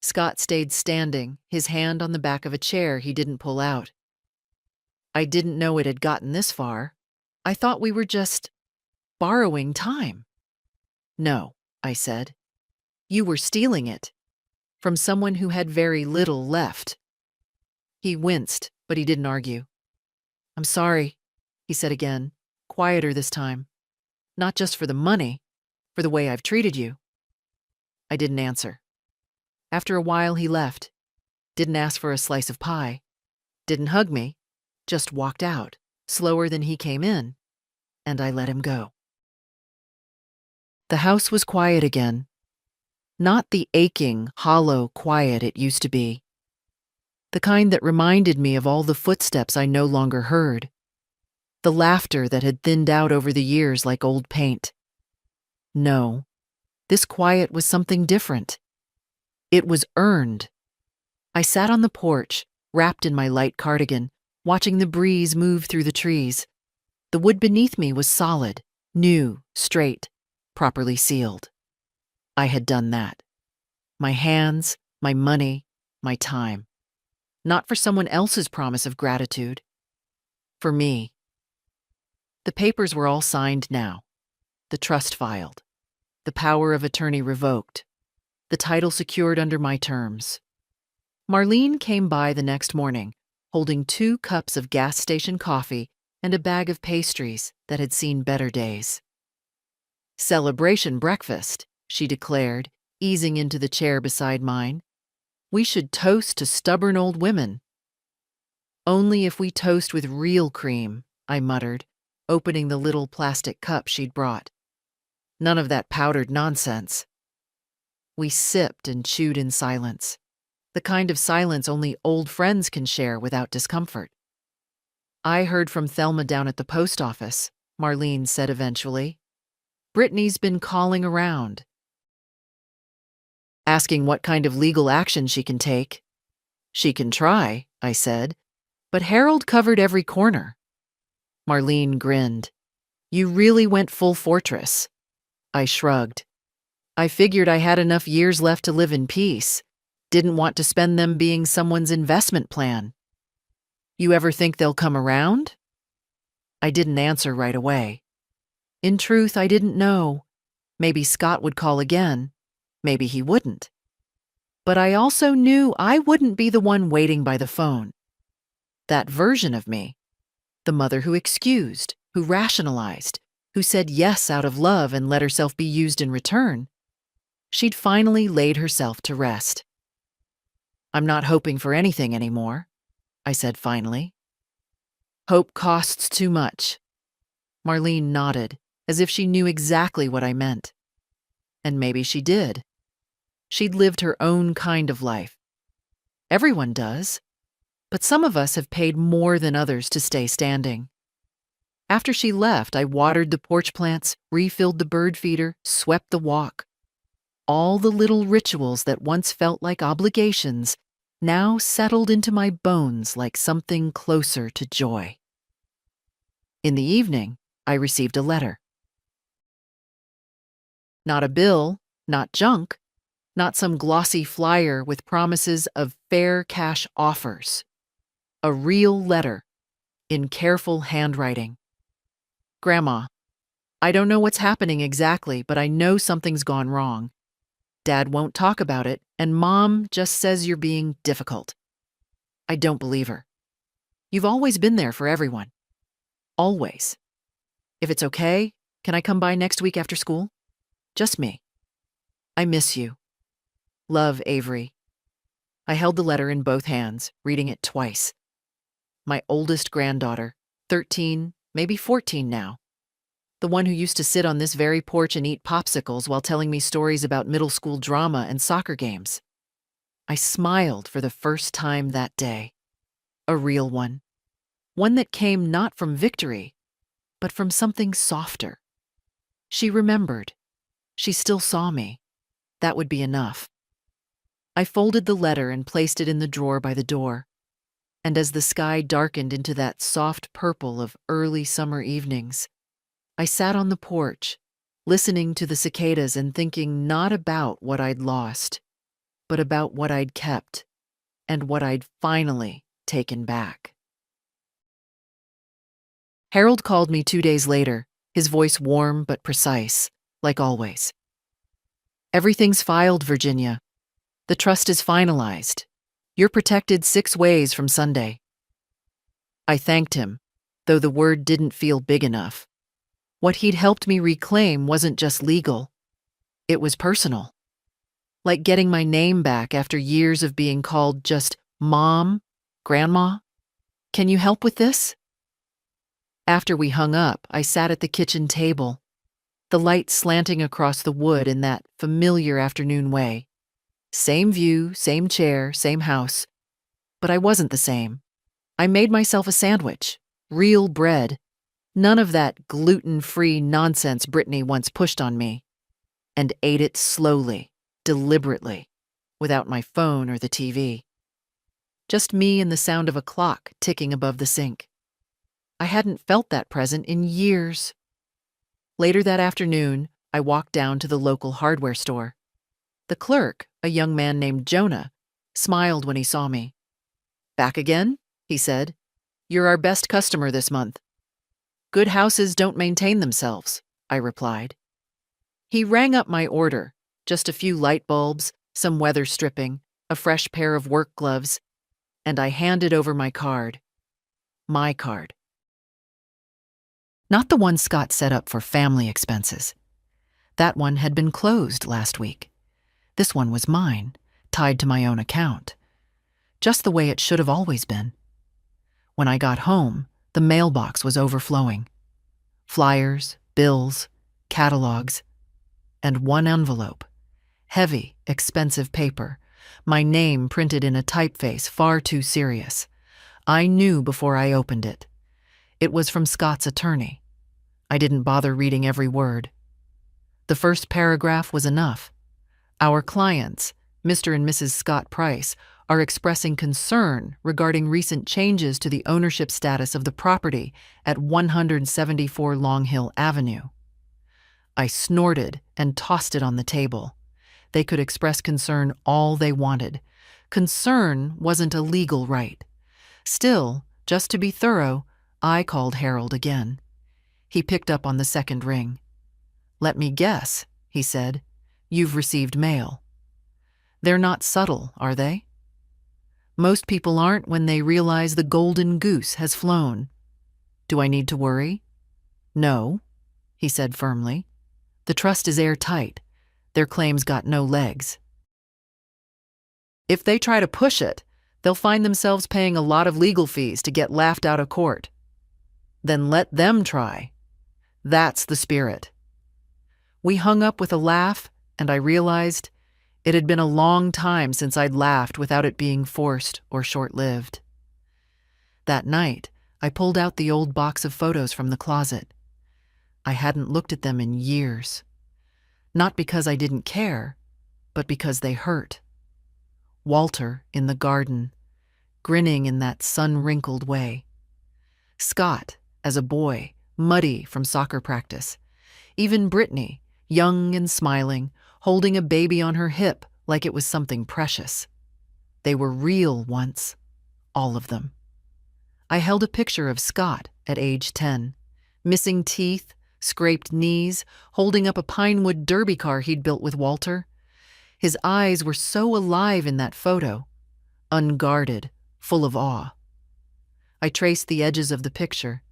Scott stayed standing, his hand on the back of a chair he didn't pull out. "I didn't know it had gotten this far. I thought we were just borrowing time." "No," I said. "You were stealing it from someone who had very little left." He winced, but he didn't argue. "I'm sorry," he said again, quieter this time. "Not just for the money, for the way I've treated you." I didn't answer. After a while, he left. Didn't ask for a slice of pie. Didn't hug me. Just walked out, slower than he came in, and I let him go. The house was quiet again. Not the aching, hollow quiet it used to be. The kind that reminded me of all the footsteps I no longer heard. The laughter that had thinned out over the years like old paint. No, this quiet was something different. It was earned. I sat on the porch, wrapped in my light cardigan, watching the breeze move through the trees. The wood beneath me was solid, new, straight, properly sealed. I had done that. My hands, my money, my time. Not for someone else's promise of gratitude. For me. The papers were all signed now. The trust filed. The power of attorney revoked. The title secured under my terms. Marlene came by the next morning, holding 2 cups of gas station coffee and a bag of pastries that had seen better days. "Celebration breakfast," she declared, easing into the chair beside mine. "We should toast to stubborn old women." "Only if we toast with real cream," I muttered, opening the little plastic cup she'd brought. "None of that powdered nonsense." We sipped and chewed in silence, the kind of silence only old friends can share without discomfort. "I heard from Thelma down at the post office," Marlene said eventually. "Brittany's been calling around, asking what kind of legal action she can take." "She can try," I said, "but Harold covered every corner." Marlene grinned. "You really went full fortress." I shrugged. "I figured I had enough years left to live in peace. Didn't want to spend them being someone's investment plan." "You ever think they'll come around?" I didn't answer right away. In truth, I didn't know. Maybe Scott would call again. Maybe he wouldn't. But I also knew I wouldn't be the one waiting by the phone. That version of me, the mother who excused, who rationalized, who said yes out of love and let herself be used in return, she'd finally laid herself to rest. "I'm not hoping for anything anymore," I said finally. "Hope costs too much." Marlene nodded, as if she knew exactly what I meant. And maybe she did. She'd lived her own kind of life. Everyone does. But some of us have paid more than others to stay standing. After she left, I watered the porch plants, refilled the bird feeder, swept the walk. All the little rituals that once felt like obligations now settled into my bones like something closer to joy. In the evening, I received a letter. Not a bill, not junk, not some glossy flyer with promises of fair cash offers. A real letter, in careful handwriting. "Grandma, I don't know what's happening exactly, but I know something's gone wrong. Dad won't talk about it, and Mom just says you're being difficult." I don't believe her. You've always been there for everyone. Always. If it's okay, can I come by next week after school? Just me. I miss you. Love, Avery. I held the letter in both hands, reading it twice. My oldest granddaughter, 13, maybe 14 now. The one who used to sit on this very porch and eat popsicles while telling me stories about middle school drama and soccer games. I smiled for the first time that day. A real one. One that came not from victory, but from something softer. She remembered. She still saw me. That would be enough. I folded the letter and placed it in the drawer by the door. And as the sky darkened into that soft purple of early summer evenings, I sat on the porch, listening to the cicadas and thinking not about what I'd lost, but about what I'd kept and what I'd finally taken back. Harold called me 2 days later, his voice warm but precise, like always. "Everything's filed, Virginia. The trust is finalized. You're protected 6 ways from Sunday." I thanked him, though the word didn't feel big enough. What he'd helped me reclaim wasn't just legal. It was personal. Like getting my name back after years of being called just Mom, Grandma. "Can you help with this?" After we hung up, I sat at the kitchen table, the light slanting across the wood in that familiar afternoon way. Same view, same chair, same house. But I wasn't the same. I made myself a sandwich, real bread, none of that gluten-free nonsense Brittany once pushed on me, and ate it slowly, deliberately, without my phone or the TV. Just me and the sound of a clock ticking above the sink. I hadn't felt that present in years. Later that afternoon, I walked down to the local hardware store. The clerk, a young man named Jonah, smiled when he saw me. "Back again?" he said. "You're our best customer this month." "Good houses don't maintain themselves," I replied. He rang up my order, just a few light bulbs, some weather stripping, a fresh pair of work gloves, and I handed over my card. My card. Not the one Scott set up for family expenses. That one had been closed last week. This one was mine, tied to my own account. Just the way it should have always been. When I got home, the mailbox was overflowing. Flyers, bills, catalogs, and one envelope. Heavy, expensive paper, my name printed in a typeface far too serious. I knew before I opened it. It was from Scott's attorney. I didn't bother reading every word. The first paragraph was enough. Our clients, Mr. and Mrs. Scott Price, are expressing concern regarding recent changes to the ownership status of the property at 174 Long Hill Avenue. I snorted and tossed it on the table. They could express concern all they wanted. Concern wasn't a legal right. Still, just to be thorough, I called Harold again. He picked up on the second ring. "Let me guess," he said. "You've received mail." They're not subtle, are they? Most people aren't when they realize the golden goose has flown. Do I need to worry? No, he said firmly. The trust is airtight. Their claims got no legs. If they try to push it, they'll find themselves paying a lot of legal fees to get laughed out of court. Then let them try. That's the spirit. We hung up with a laugh, and I realized it had been a long time since I'd laughed without it being forced or short-lived. That night, I pulled out the old box of photos from the closet. I hadn't looked at them in years. Not because I didn't care, but because they hurt. Walter in the garden, grinning in that sun-wrinkled way. Scott, as a boy, muddy from soccer practice. Even Brittany, young and smiling, holding a baby on her hip like it was something precious. They were real once, all of them. I held a picture of Scott at age 10, missing teeth, scraped knees, holding up a Pinewood derby car he'd built with Walter. His eyes were so alive in that photo, unguarded, full of awe. I traced the edges of the picture,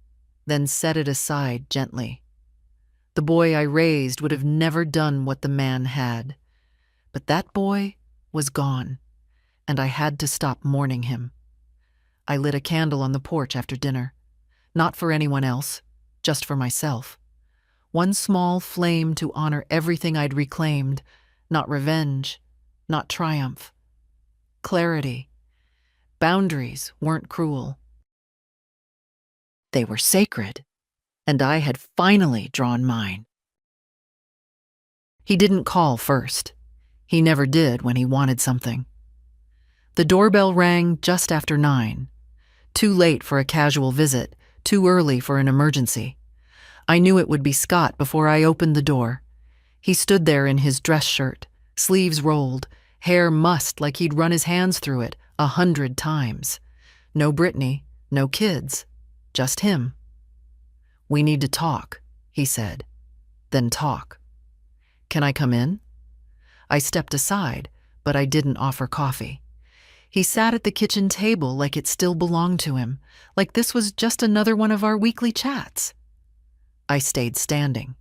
then set it aside gently. The boy I raised would have never done what the man had. But that boy was gone, and I had to stop mourning him. I lit a candle on the porch after dinner, not for anyone else, just for myself. One small flame to honor everything I'd reclaimed, not revenge, not triumph, clarity. Boundaries weren't cruel. They were sacred, and I had finally drawn mine. He didn't call first. He never did when he wanted something. The doorbell rang just after 9. Too late for a casual visit, too early for an emergency. I knew it would be Scott before I opened the door. He stood there in his dress shirt, sleeves rolled, hair mussed like he'd run his hands through it 100 times. No Brittany, no kids, just him. "We need to talk," he said. "Then talk." "Can I come in?" I stepped aside, but I didn't offer coffee. He sat at the kitchen table like it still belonged to him, like this was just another one of our weekly chats. I stayed standing.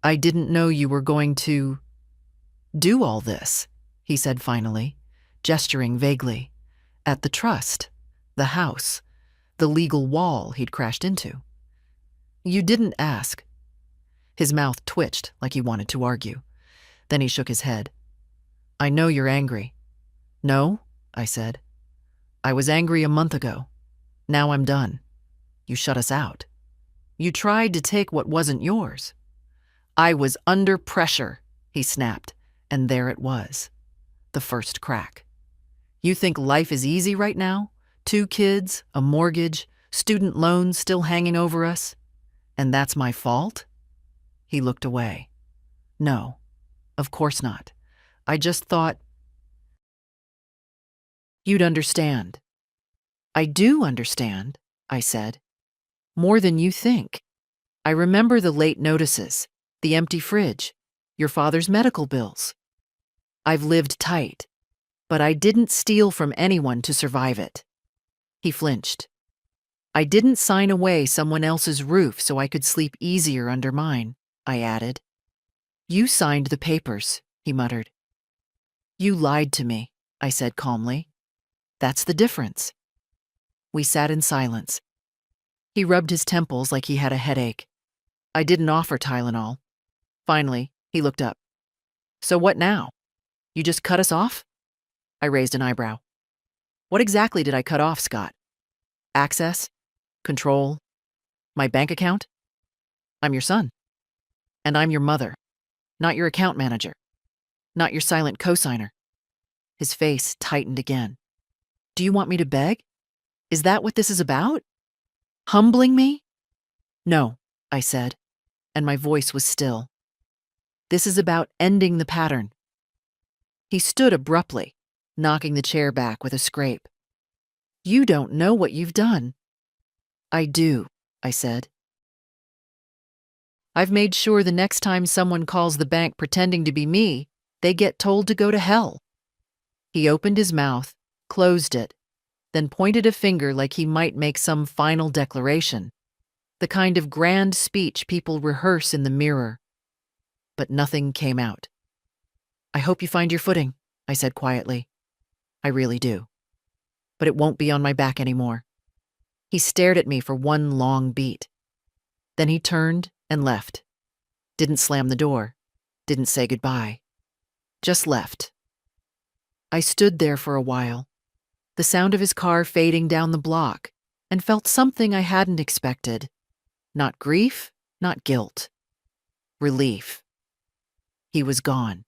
"I didn't know you were going to do all this," he said finally, gesturing vaguely, at the trust, the house, the legal wall he'd crashed into. "You didn't ask." His mouth twitched like he wanted to argue. Then he shook his head. "I know you're angry." "No," I said. "I was angry a month ago. Now I'm done. You shut us out. You tried to take what wasn't yours." "I was under pressure," he snapped, and there it was. The first crack. "You think life is easy right now? 2 kids, a mortgage, student loans still hanging over us? And that's my fault?" He looked away. "No, of course not. I just thought you'd understand." "I do understand," I said. "More than you think. I remember the late notices, the empty fridge, your father's medical bills. I've lived tight, but I didn't steal from anyone to survive it." He flinched. "I didn't sign away someone else's roof so I could sleep easier under mine," I added. "You signed the papers," he muttered. "You lied to me," I said calmly. "That's the difference." We sat in silence. He rubbed his temples like he had a headache. I didn't offer Tylenol. Finally, he looked up. "So what now? You just cut us off?" I raised an eyebrow. "What exactly did I cut off, Scott? Access? Control? My bank account? I'm your son. And I'm your mother, not your account manager, not your silent cosigner." His face tightened again. "Do you want me to beg? Is that what this is about? Humbling me?" "No," I said, and my voice was still. "This is about ending the pattern." He stood abruptly, knocking the chair back with a scrape. "You don't know what you've done." "I do," I said. "I've made sure the next time someone calls the bank pretending to be me, they get told to go to hell." He opened his mouth, closed it, then pointed a finger like he might make some final declaration, the kind of grand speech people rehearse in the mirror. But nothing came out. "I hope you find your footing," I said quietly. "I really do. But it won't be on my back anymore." He stared at me for one long beat. Then he turned and left. Didn't slam the door. Didn't say goodbye. Just left. I stood there for a while, the sound of his car fading down the block, and felt something I hadn't expected. Not grief, not guilt. Relief. He was gone.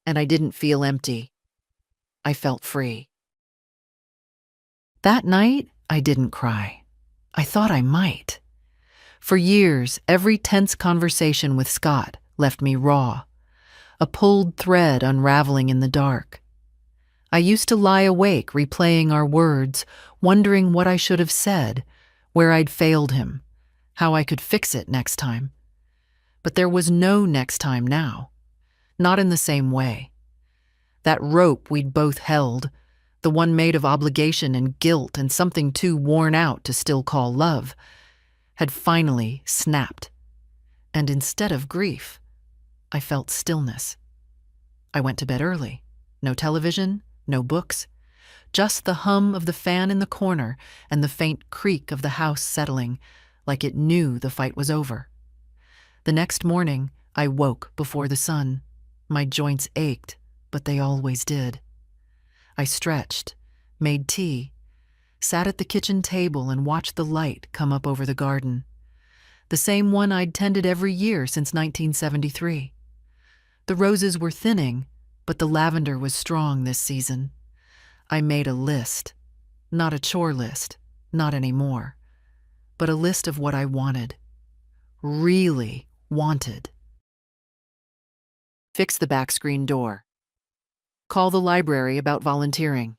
And I didn't feel empty. I felt free. That night, I didn't cry. I thought I might. For years, every tense conversation with Scott left me raw, a pulled thread unraveling in the dark. I used to lie awake replaying our words, wondering what I should have said, where I'd failed him, how I could fix it next time. But there was no next time now. Not in the same way. That rope we'd both held, the one made of obligation and guilt and something too worn out to still call love, had finally snapped. And instead of grief, I felt stillness. I went to bed early. No television, no books, just the hum of the fan in the corner and the faint creak of the house settling, like it knew the fight was over. The next morning, I woke before the sun. My joints ached, but they always did. I stretched, made tea, sat at the kitchen table and watched the light come up over the garden. The same one I'd tended every year since 1973. The roses were thinning, but the lavender was strong this season. I made a list. Not a chore list, not anymore, but a list of what I wanted. Really wanted. Fix the back screen door. Call the library about volunteering.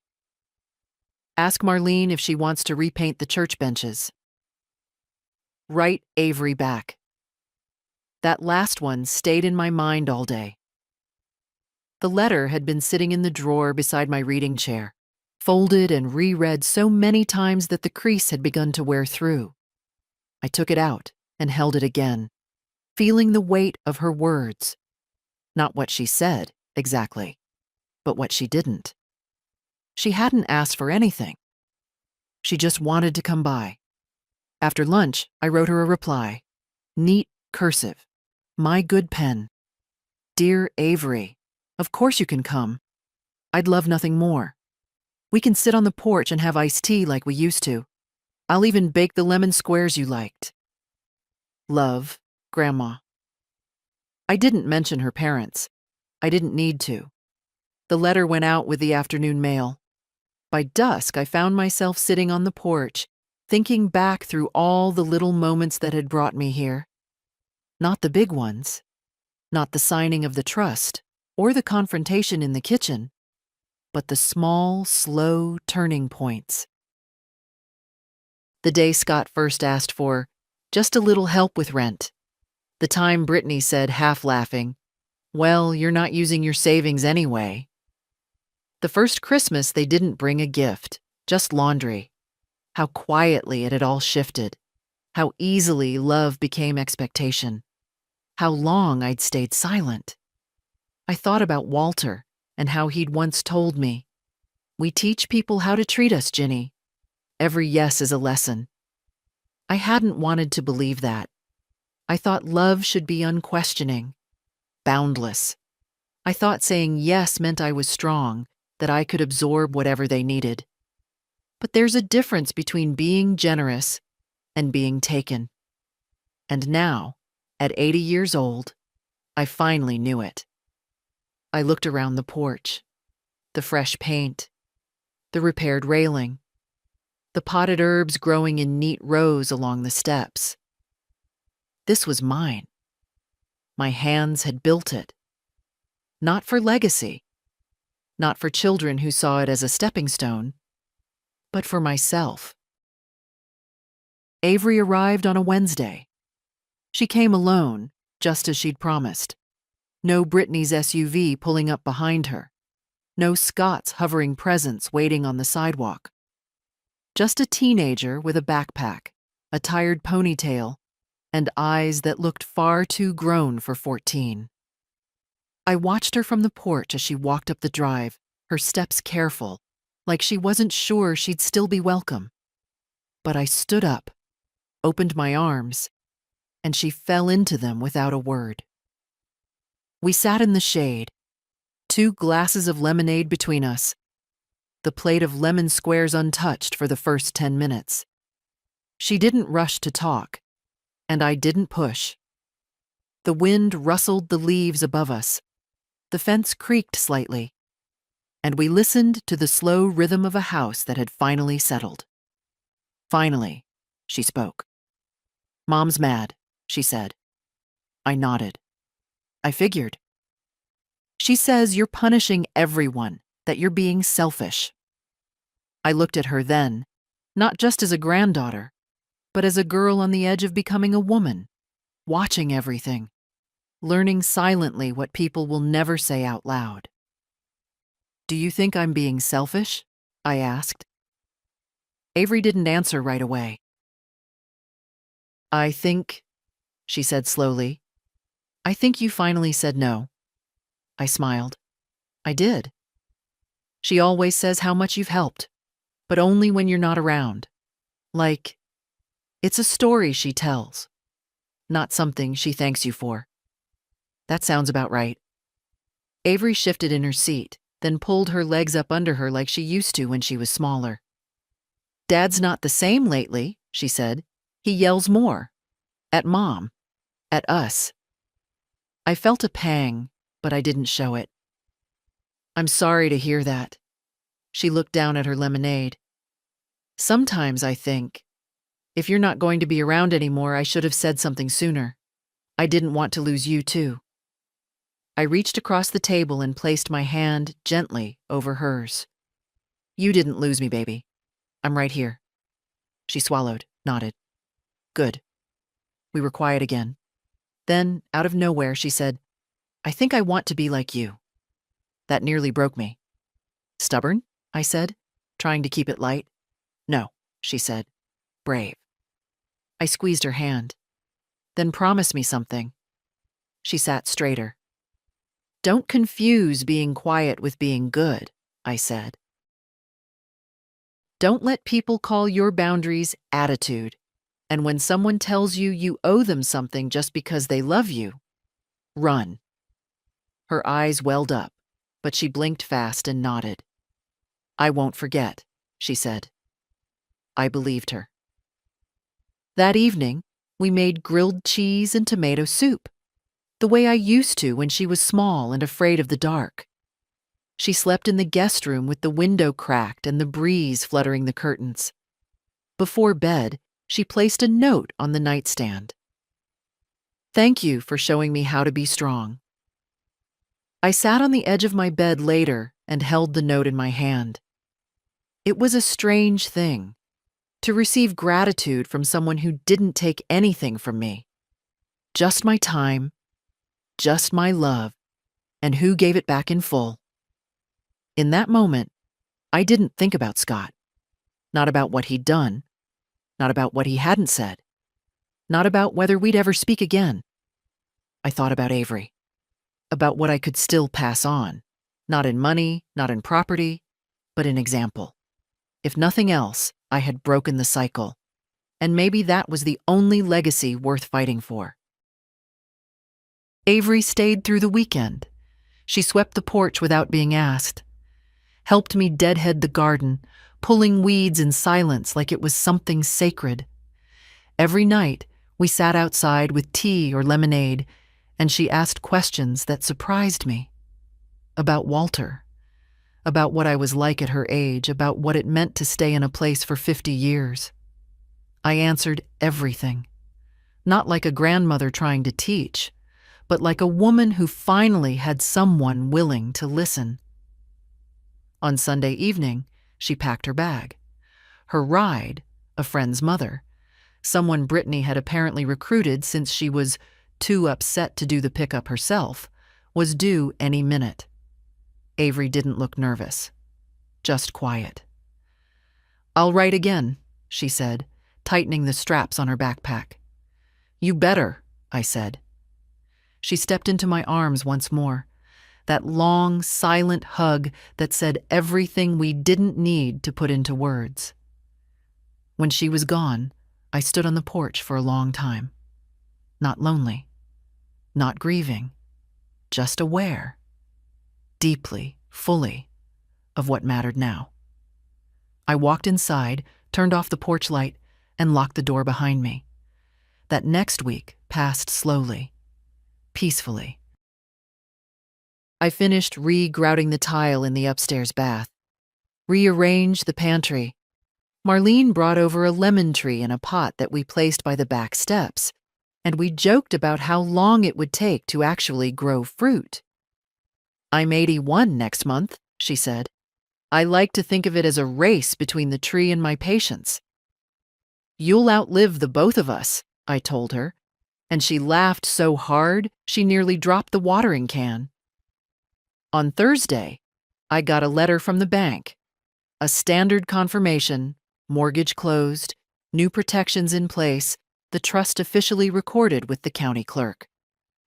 Ask Marlene if she wants to repaint the church benches. Write Avery back. That last one stayed in my mind all day. The letter had been sitting in the drawer beside my reading chair, folded and reread so many times that the crease had begun to wear through. I took it out and held it again, feeling the weight of her words. Not what she said, exactly, but what she didn't. She hadn't asked for anything. She just wanted to come by. After lunch, I wrote her a reply. Neat cursive. My good pen. Dear Avery, of course you can come. I'd love nothing more. We can sit on the porch and have iced tea like we used to. I'll even bake the lemon squares you liked. Love, Grandma. I didn't mention her parents. I didn't need to. The letter went out with the afternoon mail. By dusk, I found myself sitting on the porch, thinking back through all the little moments that had brought me here. Not the big ones. Not the signing of the trust, or the confrontation in the kitchen, but the small, slow turning points. The day Scott first asked for just a little help with rent. The time Brittany said, half laughing, "Well, you're not using your savings anyway." The first Christmas they didn't bring a gift, just laundry. How quietly it had all shifted. How easily love became expectation. How long I'd stayed silent. I thought about Walter and how he'd once told me, "We teach people how to treat us, Ginny. Every yes is a lesson." I hadn't wanted to believe that. I thought love should be unquestioning, boundless. I thought saying yes meant I was strong, that I could absorb whatever they needed. But there's a difference between being generous and being taken. And now, at 80 years old, I finally knew it. I looked around the porch, the fresh paint, the repaired railing, the potted herbs growing in neat rows along the steps. This was mine. My hands had built it. Not for legacy, not for children who saw it as a stepping stone, but for myself. Avery arrived on a Wednesday. She came alone, just as she'd promised. No Brittany's SUV pulling up behind her. No Scott's hovering presence waiting on the sidewalk. Just a teenager with a backpack, a tired ponytail, and eyes that looked far too grown for 14. I watched her from the porch as she walked up the drive, her steps careful, like she wasn't sure she'd still be welcome. But I stood up, opened my arms, and she fell into them without a word. We sat in the shade, 2 glasses of lemonade between us, the plate of lemon squares untouched for the first 10 minutes. She didn't rush to talk, and I didn't push. The wind rustled the leaves above us. The fence creaked slightly, and we listened to the slow rhythm of a house that had finally settled. Finally, she spoke. "Mom's mad," she said. I nodded. I figured. "She says you're punishing everyone, that you're being selfish." I looked at her then, not just as a granddaughter, but as a girl on the edge of becoming a woman, watching everything, learning silently what people will never say out loud. "Do you think I'm being selfish?" I asked. Avery didn't answer right away. "I think," she said slowly, "I think you finally said no." I smiled. "I did. She always says how much you've helped, but only when you're not around. Like, it's a story she tells, not something she thanks you for." That sounds about right. Avery shifted in her seat, then pulled her legs up under her like she used to when she was smaller. "Dad's not the same lately," she said. "He yells more. At Mom. At us." I felt a pang, but I didn't show it. "I'm sorry to hear that." She looked down at her lemonade. "Sometimes I think, if you're not going to be around anymore, I should have said something sooner. I didn't want to lose you, too." I reached across the table and placed my hand gently over hers. "You didn't lose me, baby. I'm right here." She swallowed, nodded. "Good." We were quiet again. Then, out of nowhere, she said, "I think I want to be like you." That nearly broke me. "Stubborn?" I said, trying to keep it light. "No," she said. "Brave." I squeezed her hand. "Then promise me something." She sat straighter. "Don't confuse being quiet with being good," I said. "Don't let people call your boundaries attitude. And when someone tells you you owe them something just because they love you, run." Her eyes welled up, but she blinked fast and nodded. "I won't forget," she said. I believed her. That evening, we made grilled cheese and tomato soup, the way I used to when she was small and afraid of the dark. She slept in the guest room with the window cracked and the breeze fluttering the curtains. Before bed, she placed a note on the nightstand. "Thank you for showing me how to be strong." I sat on the edge of my bed later and held the note in my hand. It was a strange thing, to receive gratitude from someone who didn't take anything from me. Just my time, just my love, and who gave it back in full. In that moment, I didn't think about Scott. Not about what he'd done. Not about what he hadn't said. Not about whether we'd ever speak again. I thought about Avery. About what I could still pass on. Not in money, not in property, but in example. If nothing else, I had broken the cycle. And maybe that was the only legacy worth fighting for. Avery stayed through the weekend. She swept the porch without being asked. Helped me deadhead the garden, pulling weeds in silence like it was something sacred. Every night, we sat outside with tea or lemonade, and she asked questions that surprised me. About Walter. About what I was like at her age, about what it meant to stay in a place for 50 years. I answered everything. Not like a grandmother trying to teach, but like a woman who finally had someone willing to listen. On Sunday evening, she packed her bag. Her ride, a friend's mother, someone Brittany had apparently recruited since she was too upset to do the pickup herself, was due any minute. Avery didn't look nervous, just quiet. "I'll write again," she said, tightening the straps on her backpack. "You better," I said. She stepped into my arms once more, that long, silent hug that said everything we didn't need to put into words. When she was gone, I stood on the porch for a long time. Not lonely, not grieving, just aware, deeply, fully, of what mattered now. I walked inside, turned off the porch light, and locked the door behind me. That next week passed slowly, peacefully. I finished re-grouting the tile in the upstairs bath, rearranged the pantry. Marlene brought over a lemon tree in a pot that we placed by the back steps, and we joked about how long it would take to actually grow fruit. "I'm 81 next month," she said. "I like to think of it as a race between the tree and my patience." "You'll outlive the both of us," I told her, and she laughed so hard she nearly dropped the watering can. On Thursday, I got a letter from the bank. A standard confirmation, mortgage closed, new protections in place, the trust officially recorded with the county clerk.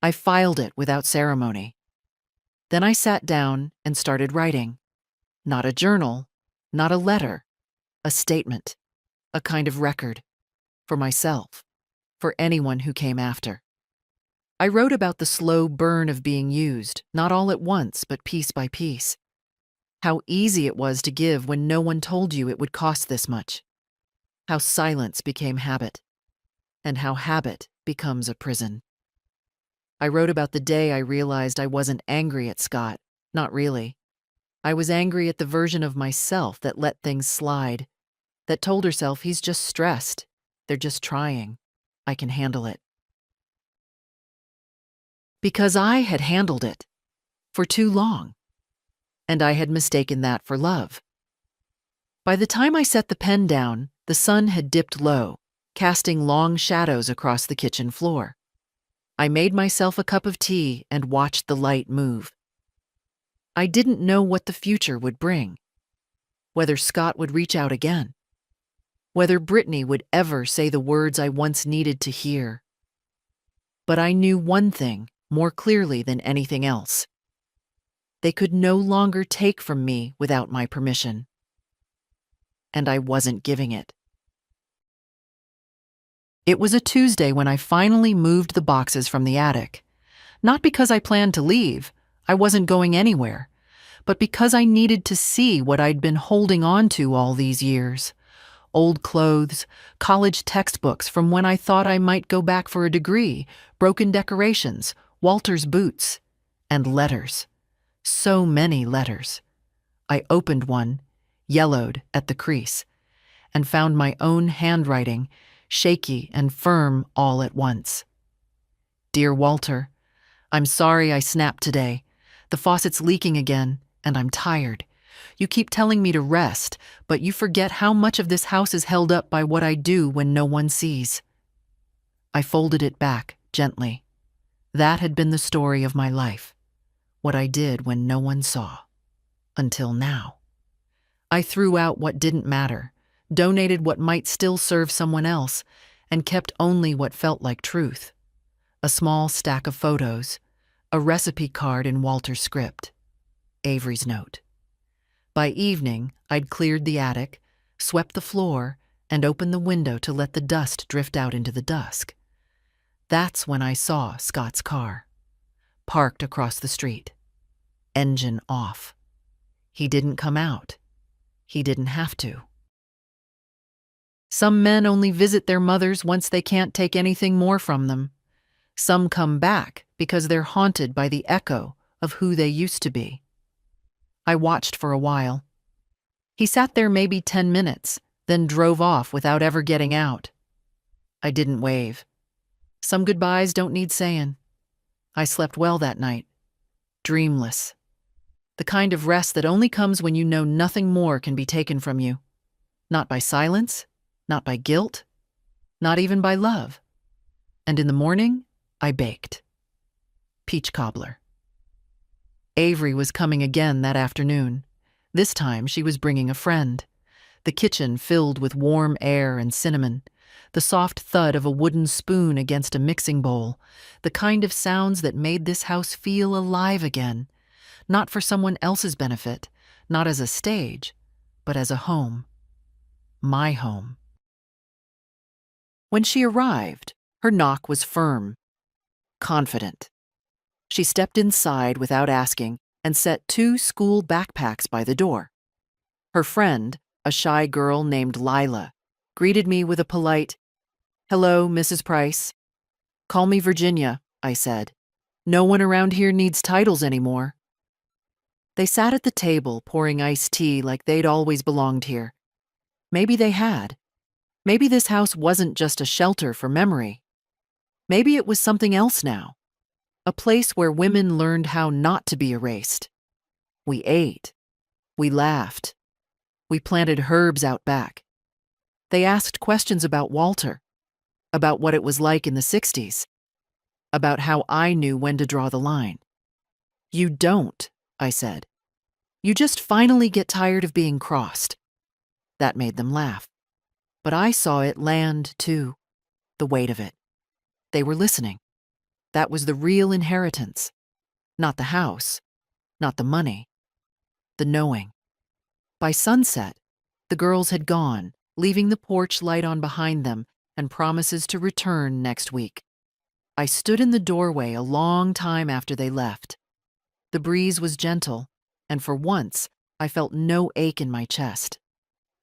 I filed it without ceremony. Then I sat down and started writing. Not a journal, not a letter, a statement, a kind of record, for myself, for anyone who came after. I wrote about the slow burn of being used, not all at once, but piece by piece. How easy it was to give when no one told you it would cost this much. How silence became habit, and how habit becomes a prison. I wrote about the day I realized I wasn't angry at Scott. Not really. I was angry at the version of myself that let things slide, that told herself he's just stressed. They're just trying. I can handle it. Because I had handled it for too long, and I had mistaken that for love. By the time I set the pen down, the sun had dipped low, casting long shadows across the kitchen floor. I made myself a cup of tea and watched the light move. I didn't know what the future would bring, whether Scott would reach out again, whether Brittany would ever say the words I once needed to hear. But I knew one thing more clearly than anything else. They could no longer take from me without my permission. And I wasn't giving it. It was a Tuesday when I finally moved the boxes from the attic. Not because I planned to leave, I wasn't going anywhere, but because I needed to see what I'd been holding on to all these years. Old clothes, college textbooks from when I thought I might go back for a degree, broken decorations, Walter's boots, and letters. So many letters. I opened one, yellowed at the crease, and found my own handwriting, shaky and firm all at once. Dear Walter, I'm sorry I snapped today. The faucet's leaking again, and I'm tired. You keep telling me to rest, but you forget how much of this house is held up by what I do when no one sees. I folded it back, gently. That had been the story of my life. What I did when no one saw. Until now. I threw out what didn't matter, donated what might still serve someone else, and kept only what felt like truth. A small stack of photos, a recipe card in Walter's script, Avery's note. By evening, I'd cleared the attic, swept the floor, and opened the window to let the dust drift out into the dusk. That's when I saw Scott's car, parked across the street, engine off. He didn't come out. He didn't have to. Some men only visit their mothers once they can't take anything more from them. Some come back because they're haunted by the echo of who they used to be. I watched for a while. He sat there maybe 10 minutes, then drove off without ever getting out. I didn't wave. Some goodbyes don't need saying. I slept well that night. Dreamless. The kind of rest that only comes when you know nothing more can be taken from you. Not by silence, not by guilt, not even by love. And in the morning, I baked. Peach cobbler. Avery was coming again that afternoon. This time she was bringing a friend. The kitchen filled with warm air and cinnamon, the soft thud of a wooden spoon against a mixing bowl, the kind of sounds that made this house feel alive again, not for someone else's benefit, not as a stage, but as a home. My home. When she arrived, her knock was firm, confident. She stepped inside without asking and set 2 school backpacks by the door. Her friend, a shy girl named Lila, greeted me with a polite, "Hello, Mrs. Price." "Call me Virginia," I said. "No one around here needs titles anymore." They sat at the table pouring iced tea like they'd always belonged here. Maybe they had. Maybe this house wasn't just a shelter for memory. Maybe it was something else now. A place where women learned how not to be erased. We ate. We laughed. We planted herbs out back. They asked questions about Walter, about what it was like in the 60s, about how I knew when to draw the line. "You don't," I said. "You just finally get tired of being crossed." That made them laugh. But I saw it land, too, the weight of it. They were listening. That was the real inheritance. Not the house, not the money, the knowing. By sunset, the girls had gone, leaving the porch light on behind them and promises to return next week. I stood in the doorway a long time after they left. The breeze was gentle, and for once, I felt no ache in my chest,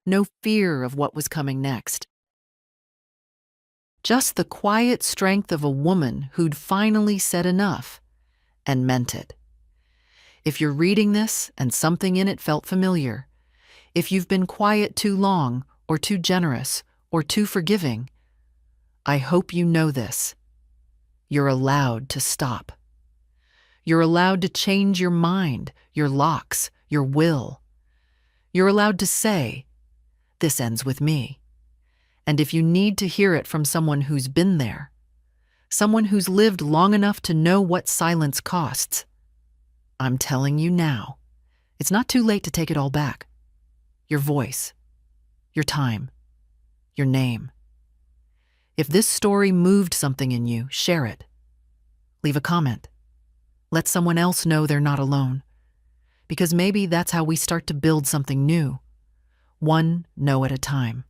no fear of what was coming next. Just the quiet strength of a woman who'd finally said enough and meant it. If you're reading this and something in it felt familiar, if you've been quiet too long or too generous or too forgiving, I hope you know this. You're allowed to stop. You're allowed to change your mind, your locks, your will. You're allowed to say, "This ends with me." And if you need to hear it from someone who's been there, someone who's lived long enough to know what silence costs, I'm telling you now, it's not too late to take it all back. Your voice, your time, your name. If this story moved something in you, share it. Leave a comment. Let someone else know they're not alone. Because maybe that's how we start to build something new, one no at a time.